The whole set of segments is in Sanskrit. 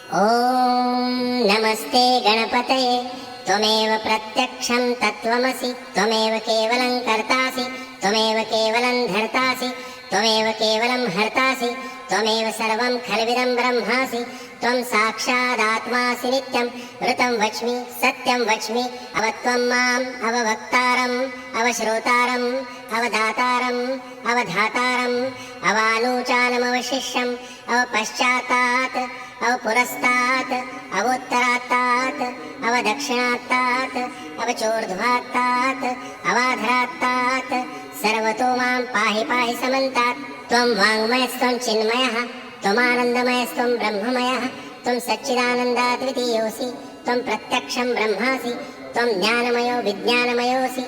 ॐ नमस्ते गणपतये त्वमेव प्रत्यक्षं तत्त्वमसि त्वमेव केवलं कर्तासि त्वमेव केवलं धर्तासि त्वमेव केवलं हर्तासि त्वमेव सर्वं खल्विदं ब्रह्मासि त्वं साक्षादात्मासि नित्यं ऋतं वच्मि सत्यं वच्मि अवत्वं माम् अववक्तारम् अवश्रोतारम् अवदातारम् अवधातारम् अवानूचानमवशिष्यम् अवपश्चातात् अवपुरस्तात् अवोत्तरात्तात् अवदक्षिणात्तात् अवचोर्ध्वात्तात् अवाधरात्तात् सर्वतो मां पाहि पाहि समन्तात्। त्वं वाङ्मयस्त्वं चिन्मयः त्वमानन्दमयस्त्वं ब्रह्ममयः त्वं सच्चिदानन्दाद्वितीयोऽसि त्वं प्रत्यक्षं ब्रह्मासि त्वं ज्ञानमयो विज्ञानमयोऽसि।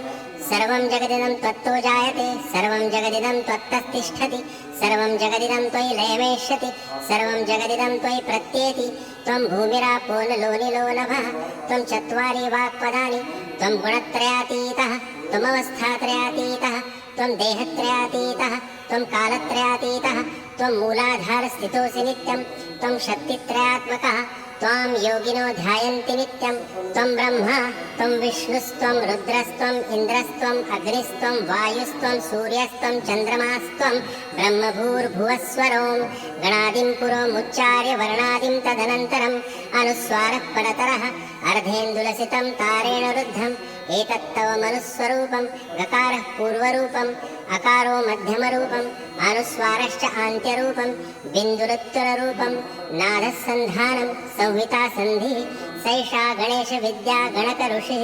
सर्वं जगदिदं त्वत्तो जायते सर्वं जगदिदं त्वत्तस्तिष्ठति सर्वं जगदिदं त्वयि लयमेष्यति सर्वं जगदिदं त्वयि प्रत्येति। त्वं भूमिरापो नलो निलो नभः त्वं चत्वारि वाक्पदानि त्वं गुणत्रयातीतः त्वमवस्थात्रयातीतः त्वं देहत्रयातीतः त्वं कालत्रयातीतः त्वं मूलाधारस्थितोऽसि नित्यं त्वं शक्तित्रयात्मकः त्वां योगिनो ध्यायन्ति नित्यं। त्वं ब्रह्मा त्वं विष्णुस्त्वं रुद्रस्त्वम् इन्द्रस्त्वम् अग्निस्त्वं वायुस्त्वं सूर्यस्त्वं चन्द्रमास्त्वं ब्रह्मभूर्भुवस्वरों गणादिं पुरोमुच्चार्य वर्णादिं तदनन्तरम् अनुस्वारः परतरः अर्धेन्दुलसितं तारेण रुद्धम् एतत्तव मनुस्वरूपं गकारः पूर्वरूपम् अकारो मध्यमरूपम् अनुस्वारश्च आन्त्यरूपं बिन्दुरुत्तररूपं नादः सन्धानं संहिता सन्धिः सैषा गणेश विद्या गणकऋषिः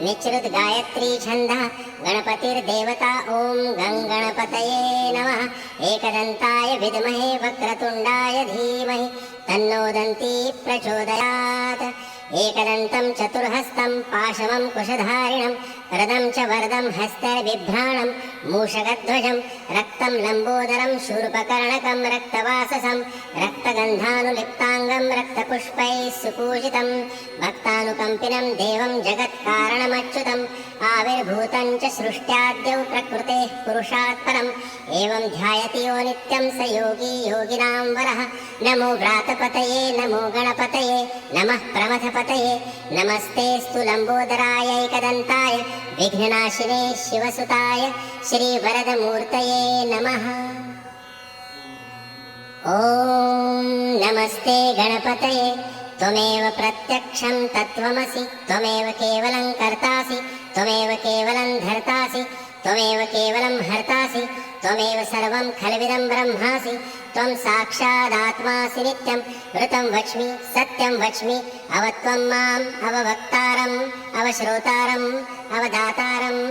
निचृत गायत्री छन्दः गणपतिर्देवता ॐ गङ्गणपतये नमः। एकदन्ताय विद्महे वक्रतुण्डाय धीमहि तन्नो दन्ती प्रचोदयात्। एकदन्तं चतुर्हस्तं पाशमं कुशधारिणं रदं च वरदं हस्तैर्बिभ्राणं मूषकध्वजं रक्तं लम्बोदरं शूर्पकर्णकं रक्तवाससं रक्तगन्धानुलिप्ताङ्गं रक्तपुष्पैः सुपूजितं भक्तानुकम्पिनं देवं जगत्कारणमच्युतम् आविर्भूतं च सृष्ट्याद्यौ प्रकृतेः पुरुषात् परम् एवं ध्यायति यो नित्यं स योगी योगिनां वरः। नमो व्रातपतये नमो गणपतये नमः प्रमथपतये नमस्तेऽस्तु लम्बोदरायैकदन्ताय विघ्ननाशिने शिवसुताय श्रीवरदमूर्तये नमः। ॐ नमस्ते गणपतये त्वमेव प्रत्यक्षं तत्त्वमसि त्वमेव केवलं कर्तासि त्वमेव केवलं धर्तासि त्वमेव केवलं हर्तासि त्वमेव सर्वं खल्विदं ब्रह्मासि त्वं साक्षादात्मासि नित्यं ऋतं वच्मि सत्यं वच्मि अवत्वं माम् अववक्तारम् अवश्रोतारम् अवदातारम्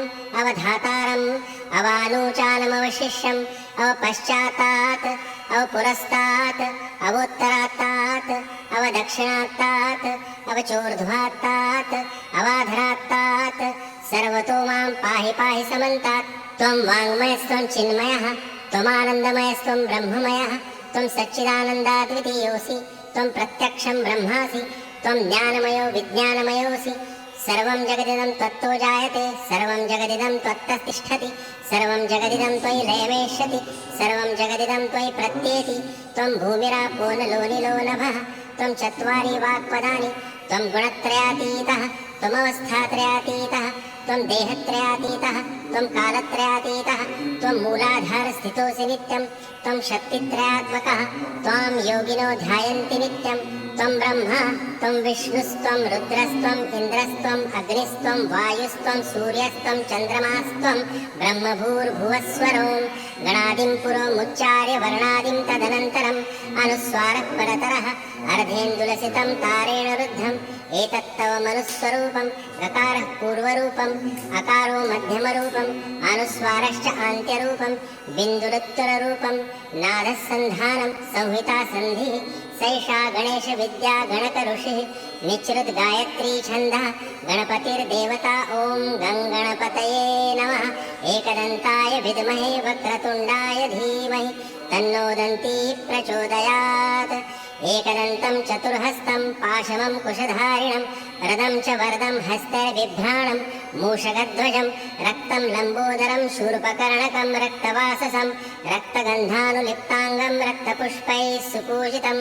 अवधातारम् अवानूचानमवशिष्यम् अवपश्चातात् अवपुरस्तात् अवोत्तरात्तात् अवदक्षिणात्तात् अवचोर्ध्वात्तात् अवाधरात्तात् सर्वतो मां पाहि पाहि समन्तात्। त्वं वाङ्मयस्त्वं चिन्मयः त्वमानन्दमयस्त्वं ब्रह्ममयः त्वं सच्चिदानन्दाद्वितीयोऽसि त्वं प्रत्यक्षं ब्रह्मासि त्वं ज्ञानमयो विज्ञानमयोऽसि। सर्वं जगदिदं त्वत्तो जायते सर्वं जगदिदं त्वत्तस्तिष्ठति सर्वं जगदिदं त्वयि लयमेष्यति सर्वं जगदिदं त्वयि प्रत्येति। त्वं भूमिरापो नलो निलो नभः त्वं चत्वारि वाक्पदानि त्वं गुणत्रयातीतः त्वमवस्थात्रयातीतः त्वं देहत्रयातीतः त्वं कालत्रयातीतः त्वं मूलाधारस्थितोऽसि नित्यं त्वं शक्तित्रयात्मकः त्वां योगिनो ध्यायन्ति नित्यं। त्वं ब्रह्मा त्वं विष्णुस्त्वं रुद्रस्त्वम् इन्द्रस्त्वम् अग्निस्त्वं वायुस्त्वं सूर्यस्त्वं चन्द्रमास्त्वं ब्रह्मभूर्भुवस्वरों गणादिं पुरोमुच्चार्य वर्णादिं तदनन्तरम् अनुस्वारः परतरः अर्धेन्दुलसितं तारेण रुद्धम् एतत्तव मनुस्वरूपं गकारः पूर्वरूपम् अकारो मध्यमरूपम् अनुस्वारश्च आन्त्यरूपं बिन्दुरुत्तररूपं नादः सन्धानं संहिता सन्धिः सैषा गणेश विद्या गणकऋषिः निचृत गायत्री छन्दः गणपतिर्देवता ॐ गङ्गणपतये नमः। एकदन्ताय विद्महे वक्रतुण्डाय धीमहि तन्नो दन्ती प्रचोदयात्। एकदन्तं चतुर्हस्तं पाशमं कुशधारिणं रदं च वरदं हस्तैर्बिभ्राणं मूषकध्वजं रक्तं लम्बोदरं शूर्पकर्णकं रक्तवाससं रक्तगन्धानुलिप्ताङ्गं रक्तपुष्पैः सुपूजितं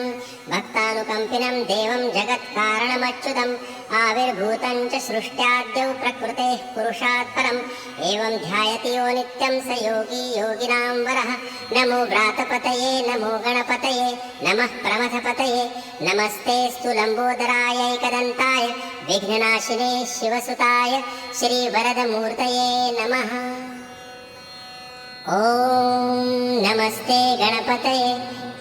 भक्तानुकम्पिनं देवं जगत्कारणमच्युतम् आविर्भूतं च सृष्ट्याद्यौ प्रकृतेः पुरुषात् परम् एवं ध्यायति यो नित्यं स योगी योगिनां वरः नमो व्रातपतये नमो गणपतये नमः प्रमथपतये नमस्तेऽस्तु लम्बोदरायैकदन्ताय विघ्ननाशिने शिवसुताय श्रीवरदमूर्तये नमः। ॐ नमस्ते गणपतये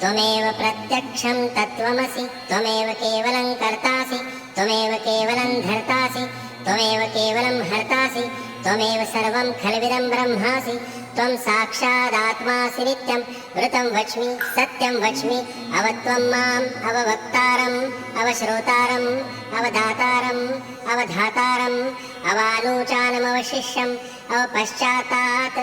त्वमेव प्रत्यक्षं तत्त्वमसि त्वमेव केवलं कर्तासि त्वमेव केवलं धर्तासि त्वमेव केवलं हर्तासि त्वमेव सर्वं खल्विदं ब्रह्मासि त्वं साक्षादात्मासि नित्यं ऋतं वच्मि सत्यं वच्मि अवत्वं माम् अववक्तारम् अवश्रोतारम् अवदातारम् अवधातारम् अवानूचानमवशिष्यम् अवपश्चात्तात्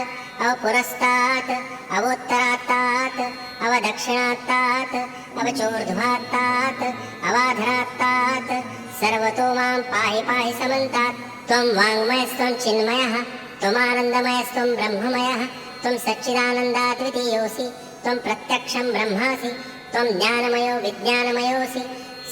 अवपुरस्तात् अवोत्तरात्तात् अवदक्षिणात्तात् अवचोर्ध्वात्तात् अवाधरात्तात् सर्वतो मां पाहि पाहि समन्तात् त्वं वाङ्मयस्त्वं चिन्मयः त्वमानन्दमयस्त्वं ब्रह्ममयः त्वं सच्चिदानन्दाद्वितीयोऽसि त्वं प्रत्यक्षं ब्रह्मासि त्वं ज्ञानमयो विज्ञानमयोऽसि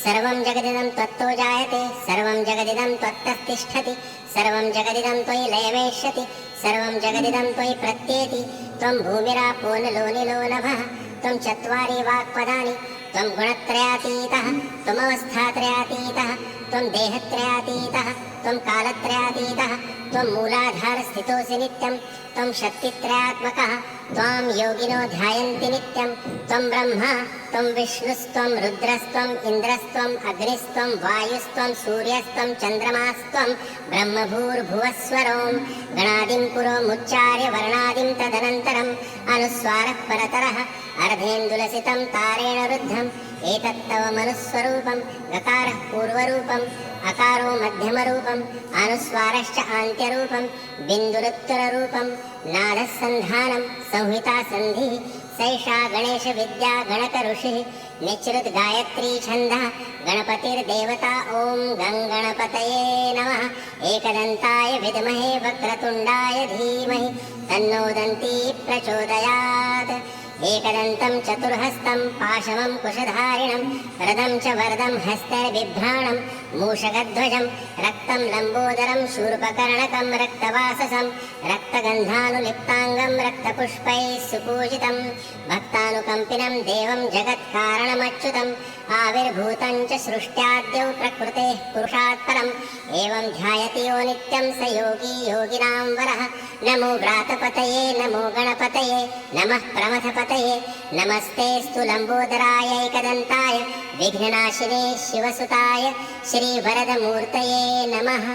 सर्वं जगदिदं त्वत्तो जायते सर्वं जगदिदं त्वत्तः तिष्ठति सर्वं जगदिदं त्वयि लयमेष्यति सर्वं जगदिदं त्वयि प्रत्येति त्वं भूमिरापो नलो निलो नभः त्वं चत्वारि वाक्पदानि त्वं गुणत्रयातीतः त्वमवस्थात्रयातीतः त्वं देहत्रयातीतः त्वं कालत्रयातीतः त्वं मूलाधारस्थितोऽसि नित्यं त्वं शक्तित्रयात्मकः त्वां योगिनो ध्यायन्ति नित्यं त्वं ब्रह्मा त्वं विष्णुस्त्वं रुद्रस्त्वम् इन्द्रस्त्वम् अग्निस्त्वं वायुस्त्वं सूर्यस्त्वं चन्द्रमास्त्वं ब्रह्मभूर्भुवस्वरों गणादिं पुरोमुच्चार्य वर्णादिं तदनन्तरम् अनुस्वारः परतरः अर्धेन्दुलसितं तारेण रुद्धम् एतत्तव मनुस्वरूपं गकारः पूर्वरूपम् अकारो मध्यमरूपम् अनुस्वारश्च आन्त्यरूपं बिन्दुरुत्तररूपं नादः सन्धानं संहिता सन्धिः सैषा गणेशविद्या गणकऋषिः निःसृत गायत्री छन्दः गणपतिर्देवता ॐ गङ्गणपतये नमः एकदन्ताय विद्महे वक्रतुण्डाय धीमहि तन्नो दन्ती प्रचोदयात् एकदन्तं चतुर्हस्तं पाशमं कुशधारिणं रदं च वरदं हस्तैर्बिभ्राणं मूषकध्वजं रक्तं लम्बोदरं शूर्पकर्णकं रक्तवाससं रक्तगन्धानुलिप्ताङ्गं रक्तपुष्पैः सुपूजितं भक्तानुकम्पिनं देवं जगत्कारणमच्युतम् आविर्भूतं च सृष्ट्याद्यौ प्रकृतेः पुरुषात् परम् एवं ध्यायति यो नित्यं स योगी योगिनां वरः नमो व्रातपतये नमो गणपतये नमः प्रमथपतये नमस्तेऽस्तु लम्बोदरायैकदन्ताय विघ्ननाशिने शिवसुताय श्रीवरदमूर्तये नमः।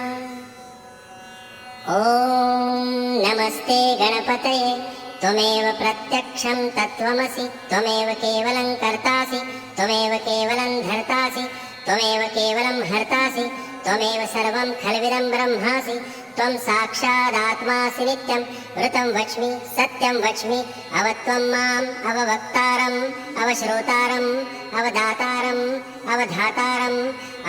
ॐ नमस्ते गणपतये त्वमेव प्रत्यक्षं तत्त्वमसि त्वमेव केवलं कर्तासि त्वमेव केवलं धर्तासि त्वमेव केवलं हर्तासि त्वमेव सर्वं खल्विदं ब्रह्मासि त्वं साक्षादात्मासि नित्यं ऋतं वच्मि सत्यं वच्मि अवत्वं माम् अववक्तारम् अवश्रोतारम् अवदातारम् अवधातारम्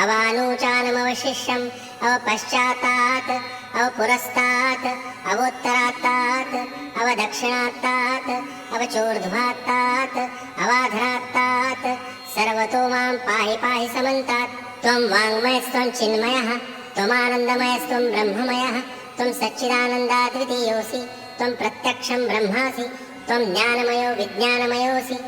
अवानूचानमवशिष्यम् अवपश्चात्तात् अवपुरस्तात् अवोत्तरात्तात् अवदक्षिणात्तात् अवचोर्ध्वात्तात् अवाधरात्तात् सर्वतो मां पाहि पाहि समन्तात् त्वं वाङ्मयस्त्वं चिन्मयः त्वमानन्दमयस्त्वं ब्रह्ममयः त्वं सच्चिदानन्दाद्वितीयोऽसि त्वं प्रत्यक्षं ब्रह्मासि त्वं ज्ञानमयो विज्ञानमयोऽसि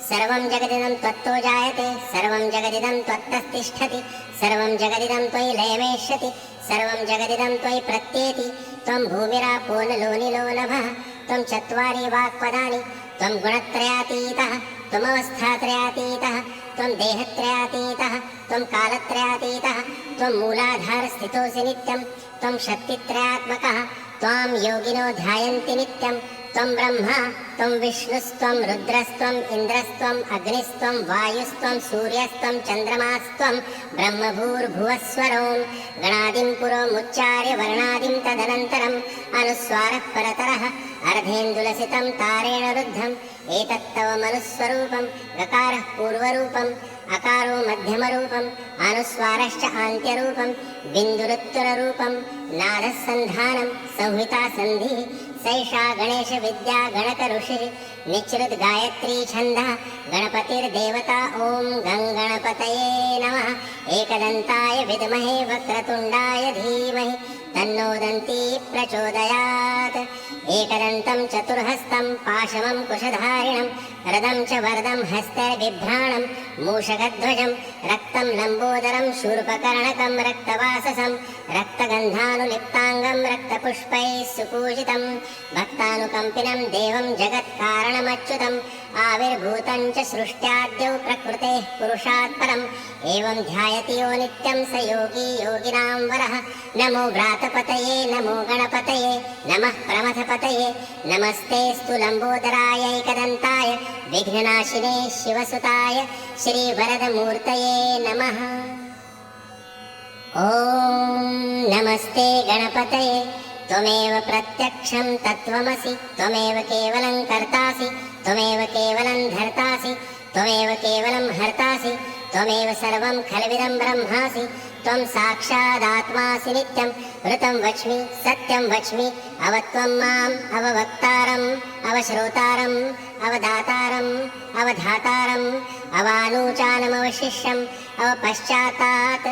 सर्वं जगदिदं त्वत्तो जायते सर्वं जगदिदं त्वत्तः तिष्ठति सर्वं जगदिदं त्वयि लयमेष्यति सर्वं जगदिदं त्वयि प्रत्येति त्वं भूमिरापो नलो निलो नभः त्वं चत्वारि वाक्पदानि त्वं गुणत्रयातीतः त्वमवस्थात्रयातीतः त्वं देहत्रयातीतः त्वं कालत्रयातीतः त्वं मूलाधारस्थितोऽसि नित्यं त्वं शक्तित्रयात्मकः त्वां योगिनो ध्यायन्ति नित्यं त्वं ब्रह्मा त्वं विष्णुस्त्वं रुद्रस्त्वम् इन्द्रस्त्वम् अग्निस्त्वं वायुस्त्वं सूर्यस्त्वं चन्द्रमास्त्वं ब्रह्मभूर्भुवस्वरों गणादिं पुरोमुच्चार्य वर्णादिं तदनन्तरम् अनुस्वारः परतरः अर्धेन्दुलसितं तारेण रुद्धम् एतत्तव मनुस्वरूपं गकारः पूर्वरूपम् अकारो मध्यमरूपम् अनुस्वारश्च आन्त्यरूपम् बिन्दुरुत्तररूपम् नादः सन्धानं संहिता सन्धिः सैषा गणेश विद्या गणक ऋषिः निच्रुत गायत्री छन्दः गणपतिर्देवता ॐ गं गणपतये नमः एकदन्ताय विद्महे वक्रतुण्डाय धीमहि तन्नो दन्ती प्रचोदयात् एकदन्तं चतुर्हस्तं पाशमं कुशधारिणं रदं च वरदं हस्तैर्बिभ्राणं मूषकध्वजं रक्तं लम्बोदरं शूर्पकर्णकं रक्तवाससं रक्तगन्धानुलिप्ताङ्गं रक्तपुष्पैः सुपूजितं भक्तानुकम्पिनं देवं जगत्कारणमच्युतम् आविर्भूतं च सृष्ट्याद्यौ प्रकृतेः पुरुषात् परम् एवं ध्यायति यो नित्यं स योगी योगिनां वरः नमो व्रातपतये नमो गणपतये नमः प्रमथपतये नमस्तेऽस्तु लम्बोदराय एकदन्ताय विघ्ननाशिने शिवसुताय श्रीवरदमूर्तये नमः ॐ नमस्ते गणपतये त्वमेव प्रत्यक्षं तत्त्वमसि त्वमेव केवलं कर्तासि त्वमेव केवलं धर्तासि त्वमेव केवलं हर्तासि त्वमेव सर्वं खल्विदं ब्रह्मासि त्वं साक्षादात्मासि नित्यं ऋतं वच्मि सत्यं वच्मि अवत्वं माम् अववक्तारम् अवश्रोतारम् अवदातारम् अवधातारम् अवानूचानमवशिष्यम् अवपश्चात्तात्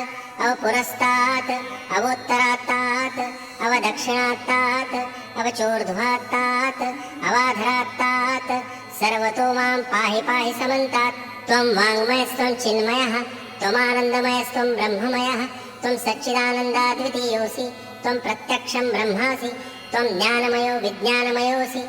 अवपुरस्तात् अवोत्तरात्तात् अवदक्षिणात्तात् अवचोर्ध्वात्तात् अवाधरात्तात् सर्वतो मां पाहि पाहि समन्तात् त्वं वाङ्मयस्त्वं चिन्मयः त्वमानन्दमयस्त्वं ब्रह्ममयः त्वं सच्चिदानन्दाद्वितीयोऽसि त्वं प्रत्यक्षं ब्रह्मासि त्वं ज्ञानमयो विज्ञानमयोऽसि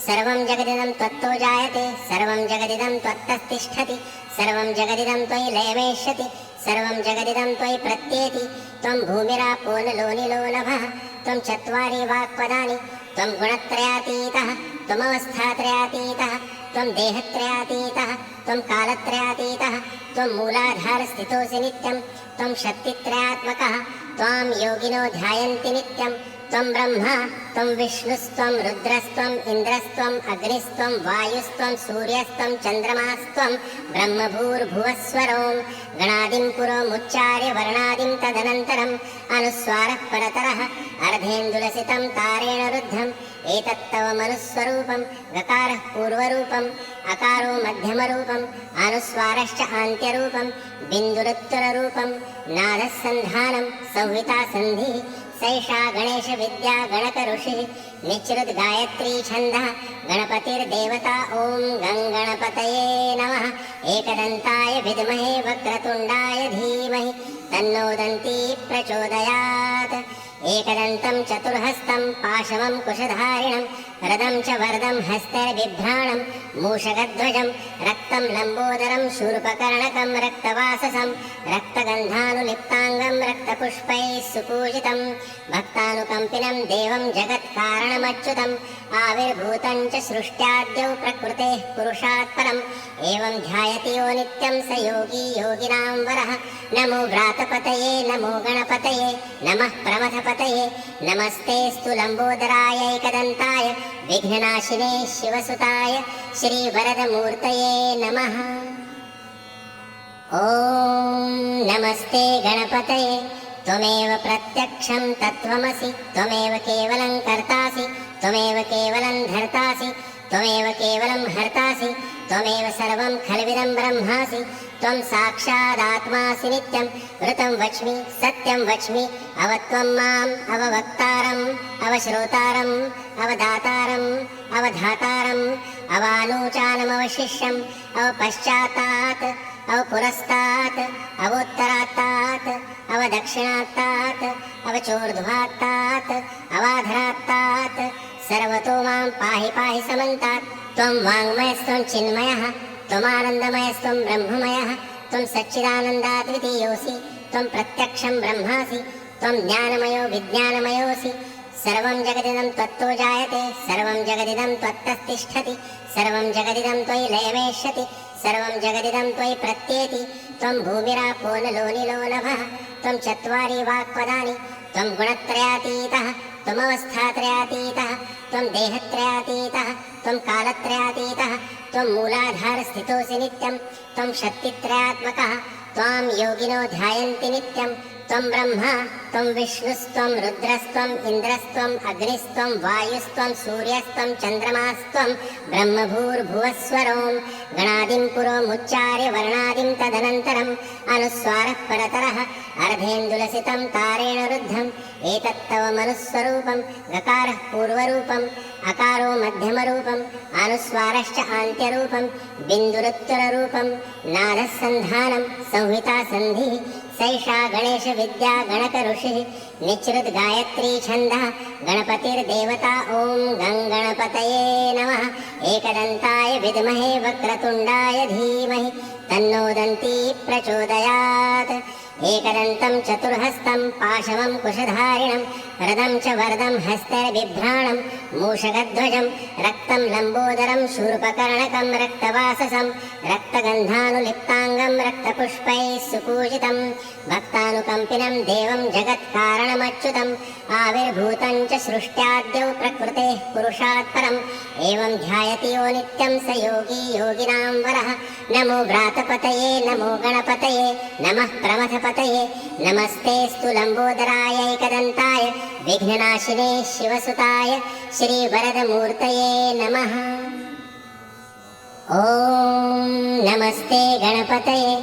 सर्वं जगदिदं त्वत्तो जायते सर्वं जगदिदं त्वत्तस्तिष्ठति सर्वं जगदिदं त्वयि लयमेष्यति सर्वं जगदिदं त्वयि प्रत्येति त्वं भूमिरापो नलो निलो नभः त्वं चत्वारि वाक्पदानि त्वं गुणत्रयातीतः त्वमवस्थात्रयातीतः त्वं देहत्रयातीतः त्वं कालत्रयातीतः त्वं मूलाधारस्थितोऽसि नित्यं त्वं शक्तित्रयात्मकः त्वां योगिनो ध्यायन्ति नित्यं त्वं ब्रह्मा त्वं विष्णुस्त्वं रुद्रस्त्वम् इन्द्रस्त्वम् अग्निस्त्वं वायुस्त्वं सूर्यस्त्वं चन्द्रमास्त्वं ब्रह्मभूर्भुवस्वरों गणादिं पुरोमुच्चार्य वर्णादिं तदनन्तरम् अनुस्वारः परतरः अर्धेन्दुलसितं तारेण रुद्धम् एतत्तव मनुस्वरूपं गकारः पूर्वरूपम् अकारो मध्यमरूपम् अनुस्वारश्च आन्त्यरूपम् बिन्दुरुत्तररूपम् नादः सन्धानं संहिता सन्धिः सैषा गणेश विद्या गणक ऋषिः निच्रुत गायत्री छन्दः गणपतिर्देवता ॐ गं गणपतये नमः एकदन्ताय विद्महे वक्रतुण्डाय धीमहि तन्नो दन्ती प्रचोदयात् एकदन्तं चतुर्हस्तं पाशमं कुशधारिणं रदं च वरदं हस्तैर्बिभ्राणं मूषकध्वजं रक्तं लम्बोदरं शूर्पकर्णकं रक्तवाससं रक्तगन्धानुलिप्ताङ्गं रक्तपुष्पैः सुपूजितं भक्तानुकम्पिनं देवं जगत्कारणमच्युतम् आविर्भूतं च सृष्ट्याद्यौ प्रकृतेः पुरुषात् परम् एवं ध्यायति यो नित्यं स योगी योगिनां वरः नमो व्रातपतये नमो गणपतये नमः प्रमथपतये नमस्तेऽस्तु लम्बोदराय एकदन्ताय विघ्ननाशिने शिवसुताय श्रीवरदमूर्तये नमः ॐ नमस्ते गणपतये त्वमेव प्रत्यक्षं तत्त्वमसि त्वमेव केवलं कर्तासि त्वमेव केवलं धर्तासि त्वमेव केवलं हर्तासि त्वमेव सर्वं खल्विदं ब्रह्मासि त्वं साक्षादात्मासि नित्यं ऋतं वच्मि सत्यं वच्मि अवत्वं माम् अववक्तारम् अवश्रोतारम् अवदातारम् अवधातारम् अवानूचानमवशिष्यम् अवपश्चात्तात् अवपुरस्तात् अवोत्तरात्तात् अवदक्षिणात्तात् अवचोर्ध्वात्तात् अवाधरात्तात् सर्वतो मां पाहि पाहि समन्तात् त्वं वाङ्मयस्त्वं चिन्मयः त्वमानन्दमयस्त्वं ब्रह्ममयः त्वं सच्चिदानन्दाद्वितीयोऽसि त्वं प्रत्यक्षं ब्रह्मासि त्वं ज्ञानमयो विज्ञानमयोऽसि सर्वं जगदिदं त्वत्तो जायते सर्वं जगदिदं त्वत्तस्तिष्ठति सर्वं जगदिदं त्वयि लयमेष्यति सर्वं जगदिदं त्वयि प्रत्येति त्वं भूमिरापो नलो निलो नभः त्वं चत्वारि वाक्पदानि त्वं गुणत्रयातीतः त्वमवस्थात्रयातीतः त्वं देहत्रयातीतः त्वं कालत्रयातीतः त्वं मूलाधारस्थितोऽसि नित्यं त्वं शक्तित्रयात्मकः त्वां योगिनो ध्यायन्ति नित्यं त्वं ब्रह्मा त्वं विष्णुस्त्वं रुद्रस्त्वम् इन्द्रस्त्वम् अग्निस्त्वं वायुस्त्वं सूर्यस्त्वं चन्द्रमास्त्वं ब्रह्मभूर्भुवस्वरों गणादिं पुरोमुच्चार्य वर्णादिं तदनन्तरम् अनुस्वारः परतरः अर्धेन्दुलसितं तारेण रुद्धम् एतत्तव मनुस्वरूपं गकारः पूर्वरूपम् अकारो मध्यमरूपम् अनुस्वारश्च आन्त्यरूपं बिन्दुरुत्तररूपं नादः सन्धानं संहिता सन्धिः सैषा गणेश विद्या गणक ऋषिः निचृत गायत्री छन्दः गणपतिर्देवता ॐ गङ्गणपतये नमः एकदन्ताय विद्महे वक्रतुण्डाय धीमहि तन्नो दन्ती प्रचोदयात् एकदन्तं चतुर्हस्तं पाशवं कुशधारिणं रदं च वरदं हस्तैर्बिभ्राणं मूषकध्वजं रक्तं लम्बोदरं शूर्पकर्णकं रक्तवाससं रक्तगन्धानुलिप्ताङ्गं रक्तपुष्पैः सुपूजितं भक्तानुकम्पिनं देवं जगत्कारणमच्युतम् आविर्भूतं च सृष्ट्याद्यौ प्रकृतेः पुरुषात् परम् एवं ध्यायति यो नित्यं स योगी योगिनां वरः नमो व्रातपतये नमो गणपतये नमः प्रमथपतये नमस्तेऽस्तु लम्बोदराय एकदन्ताय विघ्ननाशिने शिवसुताय श्रीवरदमूर्तये नमः ॐ नमस्ते गणपतये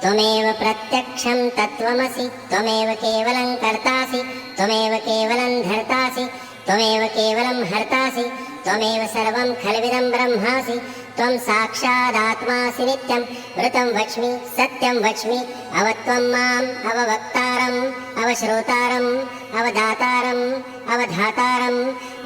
त्वमेव प्रत्यक्षं तत्त्वमसि त्वमेव केवलं कर्तासि त्वमेव केवलं धर्तासि त्वमेव केवलं हर्तासि त्वमेव सर्वं खल्विदं ब्रह्मासि त्वं साक्षादात्मासि नित्यं ऋतं वच्मि सत्यं वच्मि अवत्वं माम् अववक्तारम् अवश्रोतारम् अवदातारम् अवधातारम्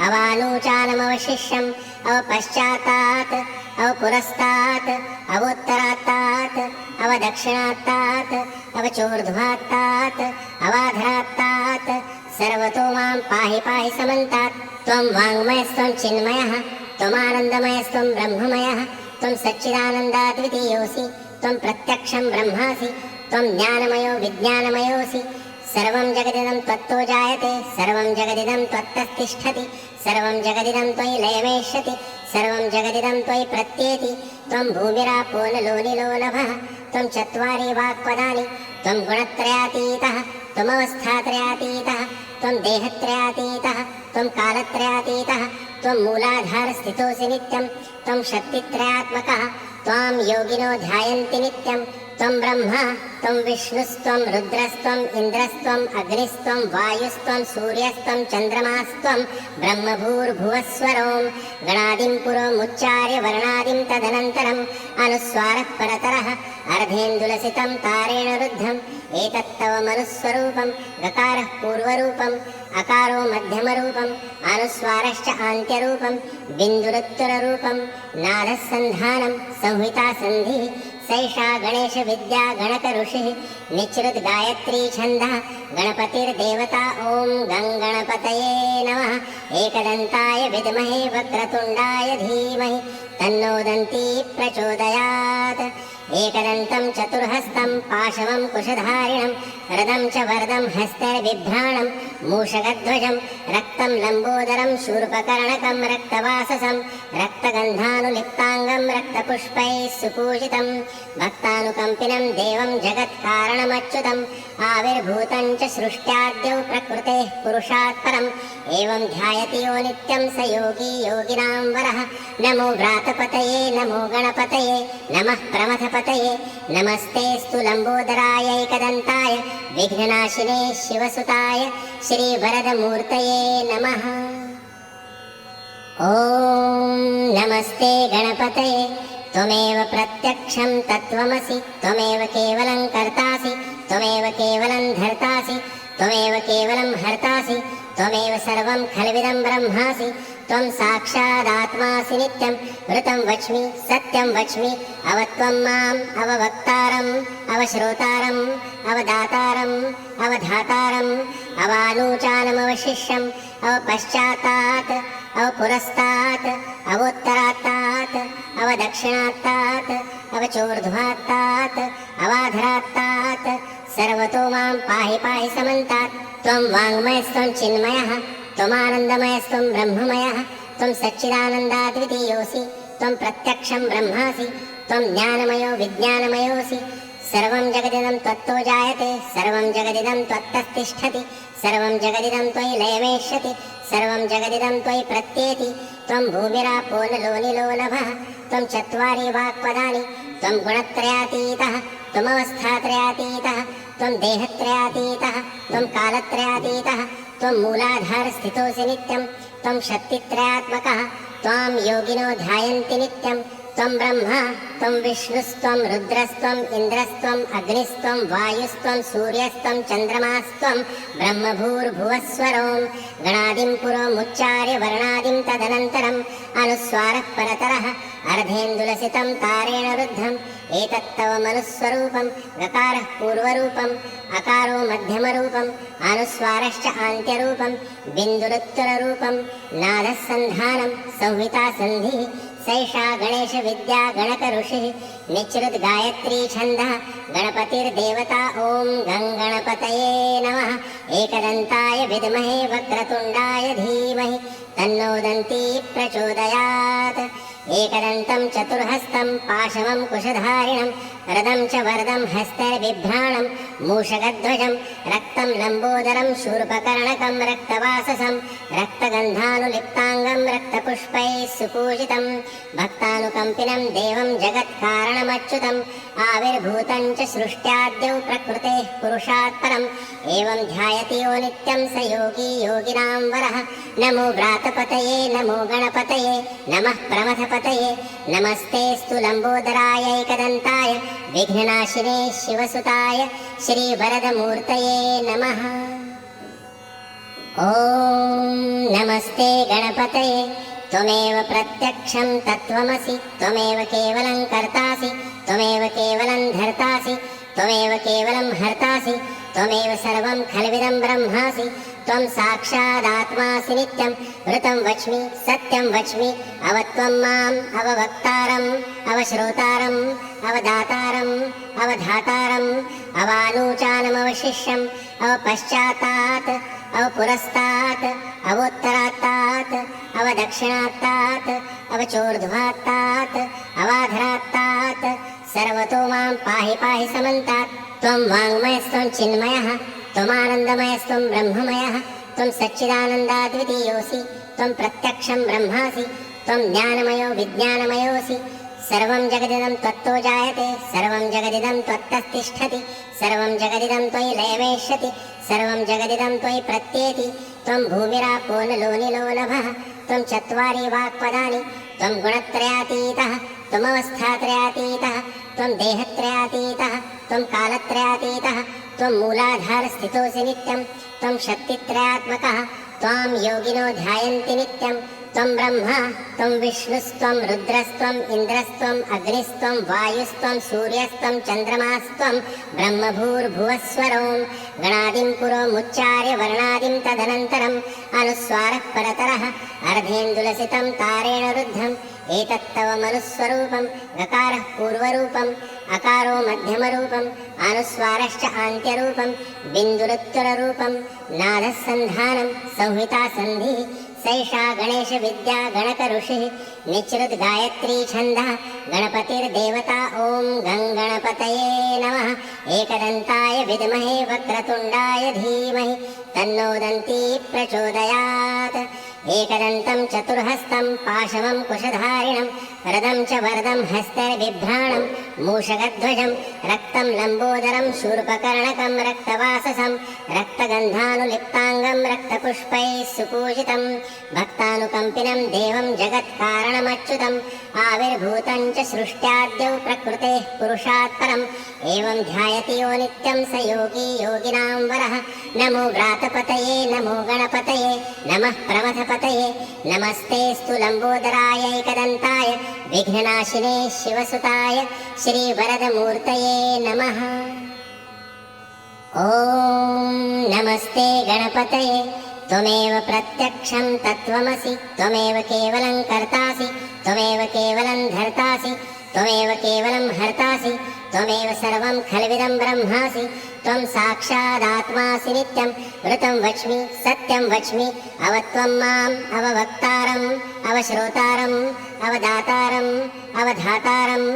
अवानूचानमवशिष्यम् अवपश्चात्तात् अवपुरस्तात् अवोत्तरात्तात् अवदक्षिणात्तात् अवचोर्ध्वात्तात् अवाधरात्तात् सर्वतो मां पाहि पाहि समन्तात् त्वं वाङ्मयस्त्वं चिन्मयः त्वमानन्दमयस्त्वं ब्रह्ममयः त्वं सच्चिदानन्दाद्वितीयोऽसि त्वं प्रत्यक्षं ब्रह्मासि त्वं ज्ञानमयो विज्ञानमयोऽसि सर्वं जगदिदं त्वत्तो जायते सर्वं जगदिदं त्वत्तस्तिष्ठति सर्वं जगदिदं त्वयि लयमेष्यति सर्वं जगदिदं त्वयि प्रत्येति त्वं भूमिरापो नलो निलो नभः त्वं चत्वारि वाक्पदानि त्वं गुणत्रयातीतः त्वमवस्थात्रयातीतः त्वं देहत्रयातीतः त्वं कालत्रयातीतः त्वं मूलाधारस्थितोऽसि नित्यं त्वं शक्तित्रयात्मकः त्वां योगिनो ध्यायन्ति नित्यं त्वं ब्रह्मा त्वं विष्णुस्त्वं रुद्रस्त्वम् इन्द्रस्त्वम् अग्निस्त्वं वायुस्त्वं सूर्यस्त्वं चन्द्रमास्त्वं ब्रह्मभूर्भुवस्वरों गणादिं पुरोमुच्चार्य वर्णादिं तदनन्तरम् अनुस्वारः परतरः अर्धेन्दुलसितं तारेण रुद्धम् एतत्तव मनुस्वरूपं गकारः पूर्वरूपम् अकारो मध्यमरूपम् अनुस्वारश्च आन्त्यरूपं बिन्दुरुत्तररूपं नादः सन्धानं संहिता सन्धिः सैषा गणेश विद्या गणक ऋषिः निचृत गायत्री छन्दः गणपतिर्देवता ॐ गङ्गणपतये नमः एकदन्ताय विद्महे वक्रतुण्डाय धीमहि तन्नो दन्ती प्रचोदयात् एकदन्तं चतुर्हस्तं पाशवं कुशधारिणं रदं च वरदं हस्तैर्बिभ्राणं मूषकध्वजं रक्तं लम्बोदरं शूर्पकर्णकं रक्तवाससं रक्तगन्धानुलिप्ताङ्गं रक्तपुष्पैः सुपूजितं भक्तानुकम्पिनं देवं जगत्कारणमच्युतम् आविर्भूतं च सृष्ट्याद्यौ प्रकृतेः पुरुषात् परम् एवं ध्यायति यो नित्यं स योगी योगिनां वरः नमो व्रातपतये नमो गणपतये नमः प्रमथपतये नमस्तेऽस्तु लम्बोदराय एकदन्ताय विघ्ननाशिने शिवसुताय श्रीवरदमूर्तये नमः ॐ नमस्ते गणपतये त्वमेव प्रत्यक्षं तत्त्वमसि त्वमेव केवलं कर्तासि त्वमेव केवलं धर्तासि त्वमेव केवलं हर्तासि त्वमेव सर्वं खल्विदं ब्रह्मासि त्वं साक्षादात्मासि नित्यं ऋतं वच्मि सत्यं वच्मि अवत्वं माम् अववक्तारम् अवश्रोतारम् अवदातारम् अवधातारम् अवानूचानमवशिष्यम् अवपश्चात्तात् अवपुरस्तात् अवोत्तरात्तात् अवदक्षिणात्तात् अवचोर्ध्वात्तात् अवाधरात्तात् सर्वतो मां पाहि पाहि समन्तात् त्वं वाङ्मयस्त्वं चिन्मयः त्वमानन्दमयस्त्वं ब्रह्ममयः त्वं सच्चिदानन्दाद्वितीयोऽसि त्वं प्रत्यक्षं ब्रह्मासि त्वं ज्ञानमयो विज्ञानमयोऽसि सर्वं जगदिदं त्वत्तो जायते सर्वं जगदिदं त्वत्तस्तिष्ठति सर्वं जगदिदं त्वयि लयमेष्यति सर्वं जगदिदं त्वयि प्रत्येति त्वं भूमिरापो नलो निलो नभः त्वं चत्वारि वाक्पदानि त्वं गुणत्रयातीतः त्वमवस्थात्रयातीतः त्वं देहत्रयातीतः त्वं कालत्रयातीतः त्वं मूलाधारस्थितोऽसि नित्यं त्वं शक्तित्रयात्मकः त्वां योगिनो ध्यायन्ति नित्यं त्वं ब्रह्मा त्वं विष्णुस्त्वं रुद्रस्त्वम् इन्द्रस्त्वम् अग्निस्त्वं वायुस्त्वं सूर्यस्त्वं चन्द्रमास्त्वं ब्रह्मभूर्भुवस्वरों गणादिं पुरोमुच्चार्य वर्णादिं तदनन्तरम् अनुस्वारः परतरः अर्धेन्दुलसितं तारेण रुद्धम् एतत्तव मनुस्वरूपं गकारः पूर्वरूपम् अकारो मध्यमरूपम् अनुस्वारश्च आन्त्यरूपं बिन्दुरुत्तररूपं नादः सन्धानं संहिता सन्धिः सैषा गणेश विद्या गणक ऋषिः निचृद् गायत्री छन्दः गणपतिर्देवता ॐ गं गणपतये नमः एकदन्ताय विद्महे वक्रतुण्डाय धीमहि तन्नो दन्ती प्रचोदयात् एकदन्तं चतुर्हस्तं पाशमं कुशधारिणं रदं च वरदं हस्तैर्बिभ्राणं मूषकध्वजं रक्तं लम्बोदरं शूर्पकर्णकं रक्तवाससं रक्तगन्धानुलिप्ताङ्गं रक्तपुष्पैः सुपूजितं भक्तानुकम्पिनं देवं जगत्कारणमच्युतम् आविर्भूतं च सृष्ट्याद्यौ प्रकृतेः पुरुषात् परम् एवं ध्यायति यो नित्यं स योगी योगिनां वरः नमो व्रातपतये नमो गणपतये नमः प्रमथपतये नमस्तेऽस्तु लम्बोदराय एकदन्ताय विघ्ननाशिने शिवसुताय श्रीवरदमूर्तये नमः ॐ नमस्ते गणपतये त्वमेव प्रत्यक्षं तत्त्वमसि त्वमेव केवलं कर्तासि त्वमेव केवलं धर्तासि त्वमेव केवलं हर्तासि त्वमेव सर्वं खल्विदं ब्रह्मासि त्वं साक्षादात्मासि नित्यं ऋतं वच्मि सत्यं वच्मि अवत्वं माम् अववक्तारम् अवश्रोतारम् अवदातारम् अवधातारम् अवानूचानमवशिष्यम् अवपश्चात्तात् अवपुरस्तात् अवोत्तरात्तात् अवदक्षिणात्तात् अवचोर्ध्वात्तात् अवाधरात्तात् सर्वतो मां पाहि पाहि समन्तात् त्वं वाङ्मयस्त्वं चिन्मयः त्वमानन्दमयस्त्वं ब्रह्ममयः त्वं सच्चिदानन्दाद्वितीयोऽसि त्वं प्रत्यक्षं ब्रह्मासि त्वं ज्ञानमयो विज्ञानमयोऽसि सर्वं जगदिदं त्वत्तो जायते सर्वं जगदिदं त्वत्तस्तिष्ठति सर्वं जगदिदं त्वयि लयमेष्यति सर्वं जगदिदं त्वयि प्रत्येति त्वं भूमिरापो नलो निलो नभः त्वं चत्वारि वाक्पदानि त्वं गुणत्रयातीतः त्वमवस्थात्रयातीतः त्वं देहत्रयातीतः त्वं कालत्रयातीतः त्वं मूलाधारस्थितोऽसि नित्यं त्वं शक्तित्रयात्मकः त्वां योगिनो ध्यायन्ति नित्यं त्वं ब्रह्मा त्वं विष्णुस्त्वं रुद्रस्त्वम् इन्द्रस्त्वम् अग्निस्त्वं वायुस्त्वं सूर्यस्त्वं चन्द्रमास्त्वं ब्रह्मभूर्भुवस्वरों गणादिं पुरोमुच्चार्य वर्णादिं तदनन्तरम् अनुस्वारः परतरः अर्धेन्दुलसितं तारेण रुद्धम् एतत्तव मनुस्वरूपं गकारः पूर्वरूपम् अकारो मध्यमरूपम् अनुस्वारश्च आन्त्यरूपं बिन्दुरुत्तररूपं नादः सन्धानं संहिता सन्धिः सैषा गणेश विद्या गणक ऋषिः निचृद् गायत्री छन्दः गणपतिर्देवता ॐ गं गणपतये नमः एकदन्ताय विद्महे वक्रतुण्डाय धीमहि तन्नो दन्ती प्रचोदयात् एकदन्तं चतुर्हस्तं पाशमं कुशधारिणं रदं च वरदं हस्तैर्बिभ्राणं मूषकध्वजं रक्तं लम्बोदरं शूर्पकर्णकं रक्तवाससं रक्तगन्धानुलिप्ताङ्गं रक्तपुष्पैः सुपूजितं भक्तानुकम्पिनं देवं जगत्कारणमच्युतम् आविर्भूतं च सृष्ट्याद्यौ प्रकृतेः पुरुषात् परम् एवं ध्यायति यो नित्यं स योगी योगिनां वरः नमो व्रातपतये नमो गणपतये नमः प्रमथपतये नमस्तेऽस्तु लम्बोदराय एकदन्ताय विघ्ननाशिने शिवसुताय श्रीवरदमूर्तये नमः ॐ नमस्ते गणपतये त्वमेव प्रत्यक्षं तत्त्वमसि त्वमेव केवलं कर्तासि त्वमेव केवलं धर्तासि त्वमेव केवलं हर्तासि त्वमेव सर्वं खल्विदं ब्रह्मासि त्वं साक्षादात्मासि नित्यं ऋतं वच्मि सत्यं वच्मि अवत्वं माम् अववक्तारम् अवश्रोतारम् अवदातारम् अवधातारम्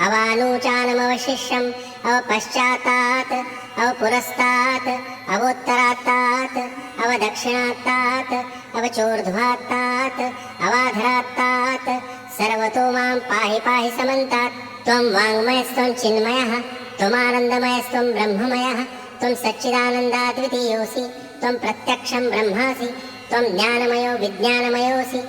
अवानूचानमवशिष्यम् अवपश्चात्तात् अवपुरस्तात् अवोत्तरात्तात् अवदक्षिणात्तात् अवचोर्ध्वात्तात् अवाधरात्तात् सर्वतो मां पाहि पाहि समन्तात् त्वं वाङ्मयस्त्वं चिन्मयः त्वमानन्दमयस्त्वं ब्रह्ममयः त्वं सच्चिदानन्दाद्वितीयोऽसि त्वं प्रत्यक्षं ब्रह्मासि त्वं ज्ञानमयो विज्ञानमयोऽसि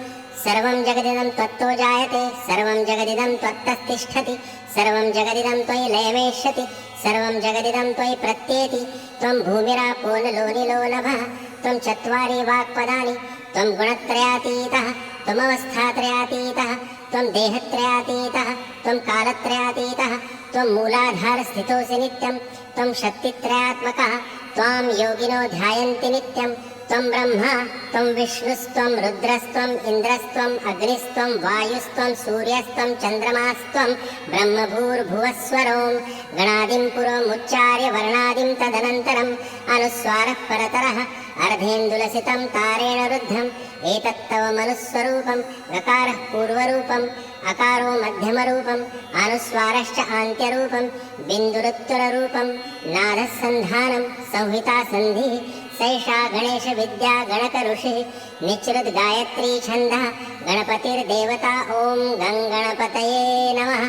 सर्वं जगदिदं त्वत्तो जायते सर्वं जगदिदं त्वत्तः तिष्ठति सर्वं जगदिदं त्वयि लयमेष्यति सर्वं जगदिदं त्वयि प्रत्येति त्वं भूमिरापो नलो निलो नभः त्वं चत्वारि वाक्पदानि त्वं गुणत्रयातीतः त्वमवस्थात्रयातीतः त्वं देहत्रयातीतः त्वं कालत्रयातीतः त्वं मूलाधारस्थितोऽसि नित्यं त्वं शक्तित्रयात्मकः त्वां योगिनो ध्यायन्ति नित्यं त्वं ब्रह्मा त्वं विष्णुस्त्वं रुद्रस्त्वम् इन्द्रस्त्वम् अग्निस्त्वं वायुस्त्वं सूर्यस्त्वं चन्द्रमास्त्वं ब्रह्मभूर्भुवस्वरों गणादिं पुरोमुच्चार्य वर्णादिं तदनन्तरम् अनुस्वारः परतरः अर्धेन्दुलसितं तारेण रुद्धम् एतत्तव मनुस्वरूपं गकारः पूर्वरूपम् अकारो मध्यमरूपम् अनुस्वारश्च आन्त्यरूपं बिन्दुरुत्तररूपं नादः सन्धानं संहिता सन्धिः सैषा गणेश विद्या गणक ऋषिः निचृद् गायत्री छन्दः गणपतिर्देवता ॐ गङ्गणपतये नमः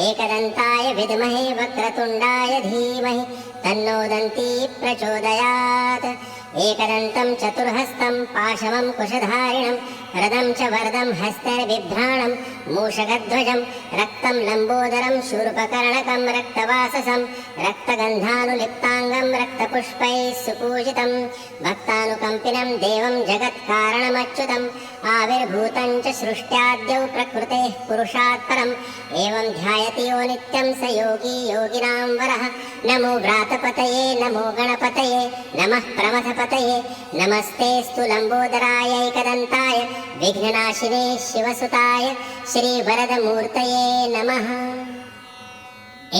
एकदन्ताय विद्महे वक्रतुण्डाय धीमहि तन्नो दन्ती प्रचोदयात् एकदन्तं चतुर्हस्तं पाशमं कुशधारिणं रदं च वरदं हस्तैर्बिभ्राणं मूषकध्वजं रक्तं लम्बोदरं शूर्पकर्णकं रक्तवाससं रक्तगन्धानुलिप्ताङ्गं रक्तपुष्पैः सुपूजितं भक्तानुकम्पिनं देवं जगत्कारणमच्युतम् आविर्भूतं च सृष्ट्याद्यौ प्रकृतेः पुरुषात् परम् एवं ध्यायति यो नित्यं स योगी योगिनां वरः नमो व्रातपतये नमो गणपतये नमः प्रमथपतये नमस्तेऽस्तु लम्बोदरायैकदन्ताय विघ्ननाशिने शिवसुताय श्रीवरदमूर्तये नमः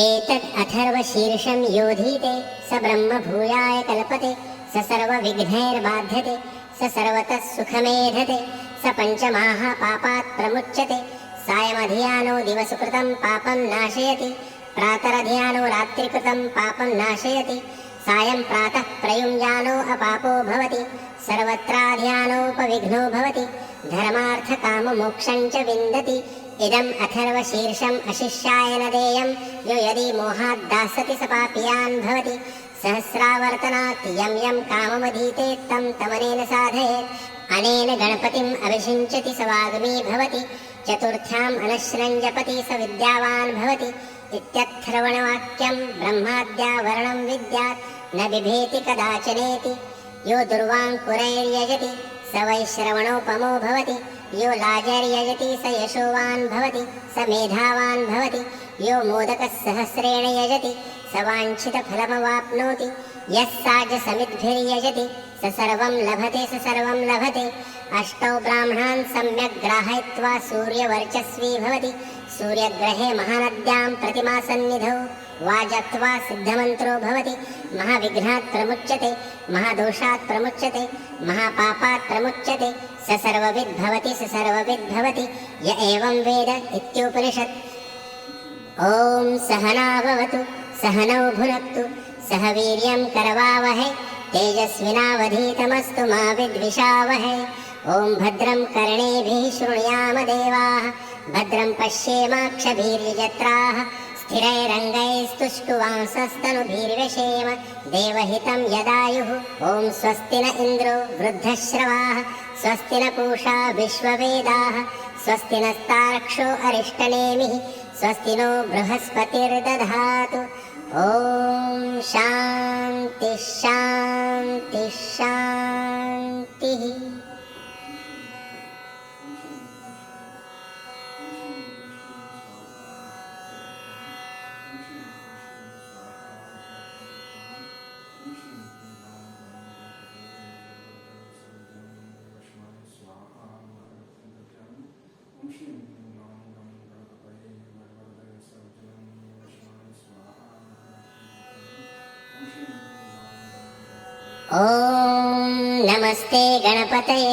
एतद् अथर्वशीर्षं योधीते स ब्रह्मभूयाय कल्पते स सर्वविघ्नैर्बाध्यते स सर्वतः सुखमेधते स पञ्चमाः पापात् प्रमुच्यते सायमधियानो दिवसकृतं पापं नाशयति प्रातरधियानो रात्रिकृतं पापं नाशयति सायं प्रातः प्रयुञ्जानो अपापो भवति सर्वत्राध्यानोपविघ्नो भवति धर्मार्थकाममोक्षं च विन्दति इदम् अथर्वशीर्षम् अशिष्याय न देयं यो यदि मोहाद्दास्यति स पापीयान् भवति सहस्रावर्तनात् यं यं काममधीते तं तमनेन साधयेत् अनेन गणपतिम् अभिषिञ्चति स वाग्मी भवति चतुर्थ्याम् अनश्रञ्जपति स विद्यावान् भवति इत्यथर्वणवाक्यं ब्रह्माद्या वर्णं विद्यात् न बिभेति कदाचनेति यो दुर्वाङ्कुरैर्यजति स वैश्रवणोपमो भवति यो लाजैर्यजति स यशोवान् भवति स मेधावान् भवति यो मोदकः सहस्रेण यजति स वाञ्छितफलमवाप्नोति यः साजसमिद्भिर्यजति स सर्वं लभते स सर्वं लभते अष्टौ ब्राह्मणान् सम्यक् ग्राहयित्वा सूर्यवर्चस्वी भवति सूर्यग्रहे महानद्यां प्रतिमासन्निधौ वाजत्वा सिद्धमन्त्रो भवति महाविघ्नात् प्रमुच्यते महादोषात् प्रमुच्यते महापापात् प्रमुच्यते स सर्वविद् भवति स सर्वविद् भवति य एवं वेद इत्युपनिषत् ॐ सहना भवतु सहनौ भुनक्तु सह वीर्यं करवावहै तेजस्विनावधीतमस्तु मा विद्विषावहै ॐ भद्रं कर्णेभिः शृणुयाम देवाः भद्रं पश्येमाक्षभिर्यजत्राः स्थिरैरङ्गैस्तुष्टुवांसस्तनुभिर्व्यशेम देवहितं यदायुः ॐ स्वस्ति न इन्द्रो वृद्धश्रवाः स्वस्ति न पूषा विश्ववेदाः स्वस्ति नस्तार्क्ष्यो अरिष्टनेमिः स्वस्ति नो बृहस्पतिर्दधातु ॐ शान्ति शान्ति शान्तिः नमस्ते गणपतये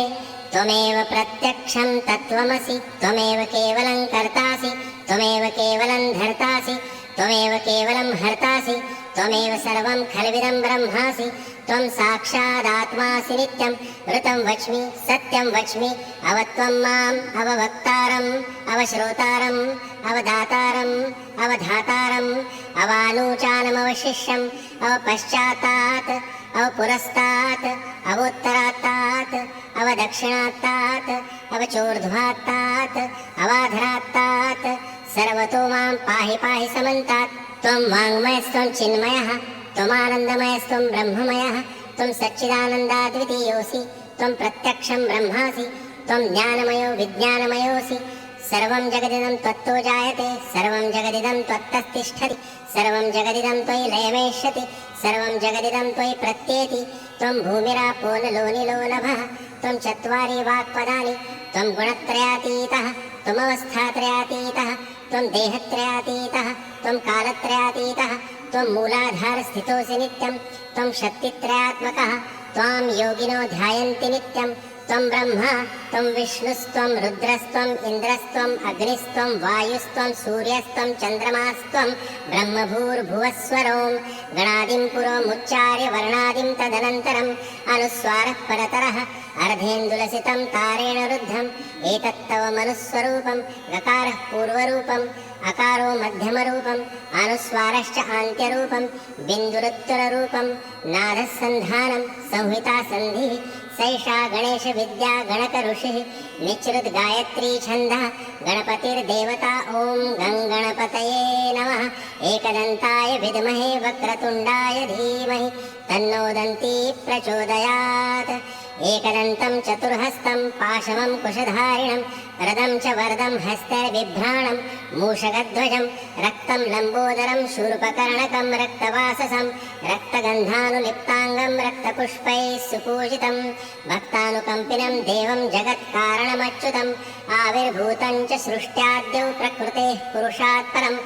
त्वमेव प्रत्यक्षं तत्त्वमसि त्वमेव केवलं कर्तासि त्वमेव केवलं धर्तासि त्वमेव केवलं हर्तासि त्वमेव सर्वं खल्विदं ब्रह्मासि त्वं साक्षादात्मासि नित्यं ऋतं वच्मि सत्यं वच्मि अवत्वं माम् अववक्तारम् अवश्रोतारम् अवदातारम् अवधातारम् अवानूचानमवशिष्यम् अवपश्चातात् अवपुरस्तात् अवोत्तरात्तात् अवदक्षिणात्तात् अवचोर्ध्वात्तात् अवाधरात्तात् सर्वतो मां पाहि पाहि समन्तात् त्वं वाङ्मयस्त्वं चिन्मयः त्वमानन्दमयस्त्वं ब्रह्ममयः त्वं सच्चिदानन्दाद्वितीयोऽसि त्वं प्रत्यक्षं ब्रह्मासि त्वं ज्ञानमयो विज्ञानमयोऽसि सर्वं जगदिदं त्वत्तो जायते सर्वं जगदिदं त्वत्तस्तिष्ठति सर्वं जगदिदं त्वयि लयमेष्यति सर्वं जगदिदं त्वयि प्रत्येति त्वं भूमिरापो नलो निलो नभः त्वं चत्वारि वाक्पदानि त्वं गुणत्रयातीतः त्वमवस्थात्रयातीतः त्वं देहत्रयातीतः त्वं कालत्रयातीतः त्वं मूलाधारस्थितोऽसि नित्यं त्वं शक्तित्रयात्मकः त्वां योगिनो ध्यायन्ति नित्यं त्वं ब्रह्मा त्वं विष्णुस्त्वं रुद्रस्त्वम् इन्द्रस्त्वम् अग्निस्त्वं वायुस्त्वं सूर्यस्त्वं चन्द्रमास्त्वं ब्रह्मभूर्भुवस्वरों गणादिं पुरोमुच्चार्य वर्णादिं तदनन्तरम् अनुस्वारः परतरः अर्धेन्दुलसितं तारेण रुद्धम् एतत्तव मनुस्वरूपं गकारः पूर्वरूपम् अकारो मध्यमरूपम् अनुस्वारश्च आन्त्यरूपं बिन्दुरुत्तररूपं नादः सन्धानं संहिता सन्धिः सैषा गणेश विद्या गणक ऋषिः निचृत गायत्री छन्दः गणपतिर्देवता ॐ गं गणपतये नमः एकदन्ताय विद्महे वक्रतुण्डाय धीमहि तन्नो दन्ती प्रचोदयात् एकदन्तं चतुर्हस्तं पाशवं कुशधारिणं रदं च वरदं हस्तैर्बिभ्राणं मूषकध्वजं रक्तं लम्बोदरं शूर्पकर्णकं रक्तवाससं रक्तगन्धानुलिप्ताङ्गं रक्तपुष्पैः सुपूजितं भक्तानुकम्पिनं देवं जगत्कारणमच्युतम् आविर्भूतं च सृष्ट्याद्यौ प्रकृतेः पुरुषात् परम्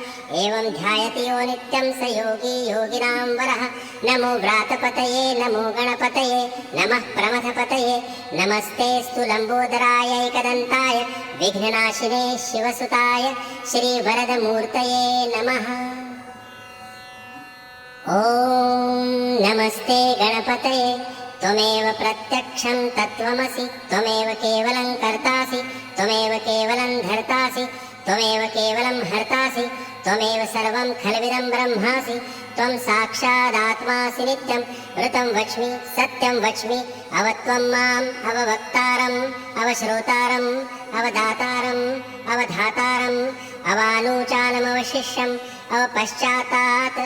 एवं ध्यायति यो नित्यं स योगी योगिनां वरः नमो व्रातपतये नमो गणपतये नमः प्रमथपतये नमस्तेऽस्तु लम्बोदरायैकदन्ताय विघ्ननाशिने शिवसुताय श्रीवरदमूर्तये नमः ॐ नमस्ते गणपतये त्वमेव प्रत्यक्षं तत्त्वमसि त्वमेव केवलं कर्तासि त्वमेव केवलं धर्तासि त्वमेव केवलं हर्तासि त्वमेव सर्वं खल्विदं ब्रह्मासि त्वं साक्षादात्मासि नित्यं ऋतं वच्मि सत्यं वच्मि अवत्वं माम् अववक्तारम् अवश्रोतारम् अवदातारम् अवधातारम् अवानूचानमवशिष्यम् अवपश्चातात्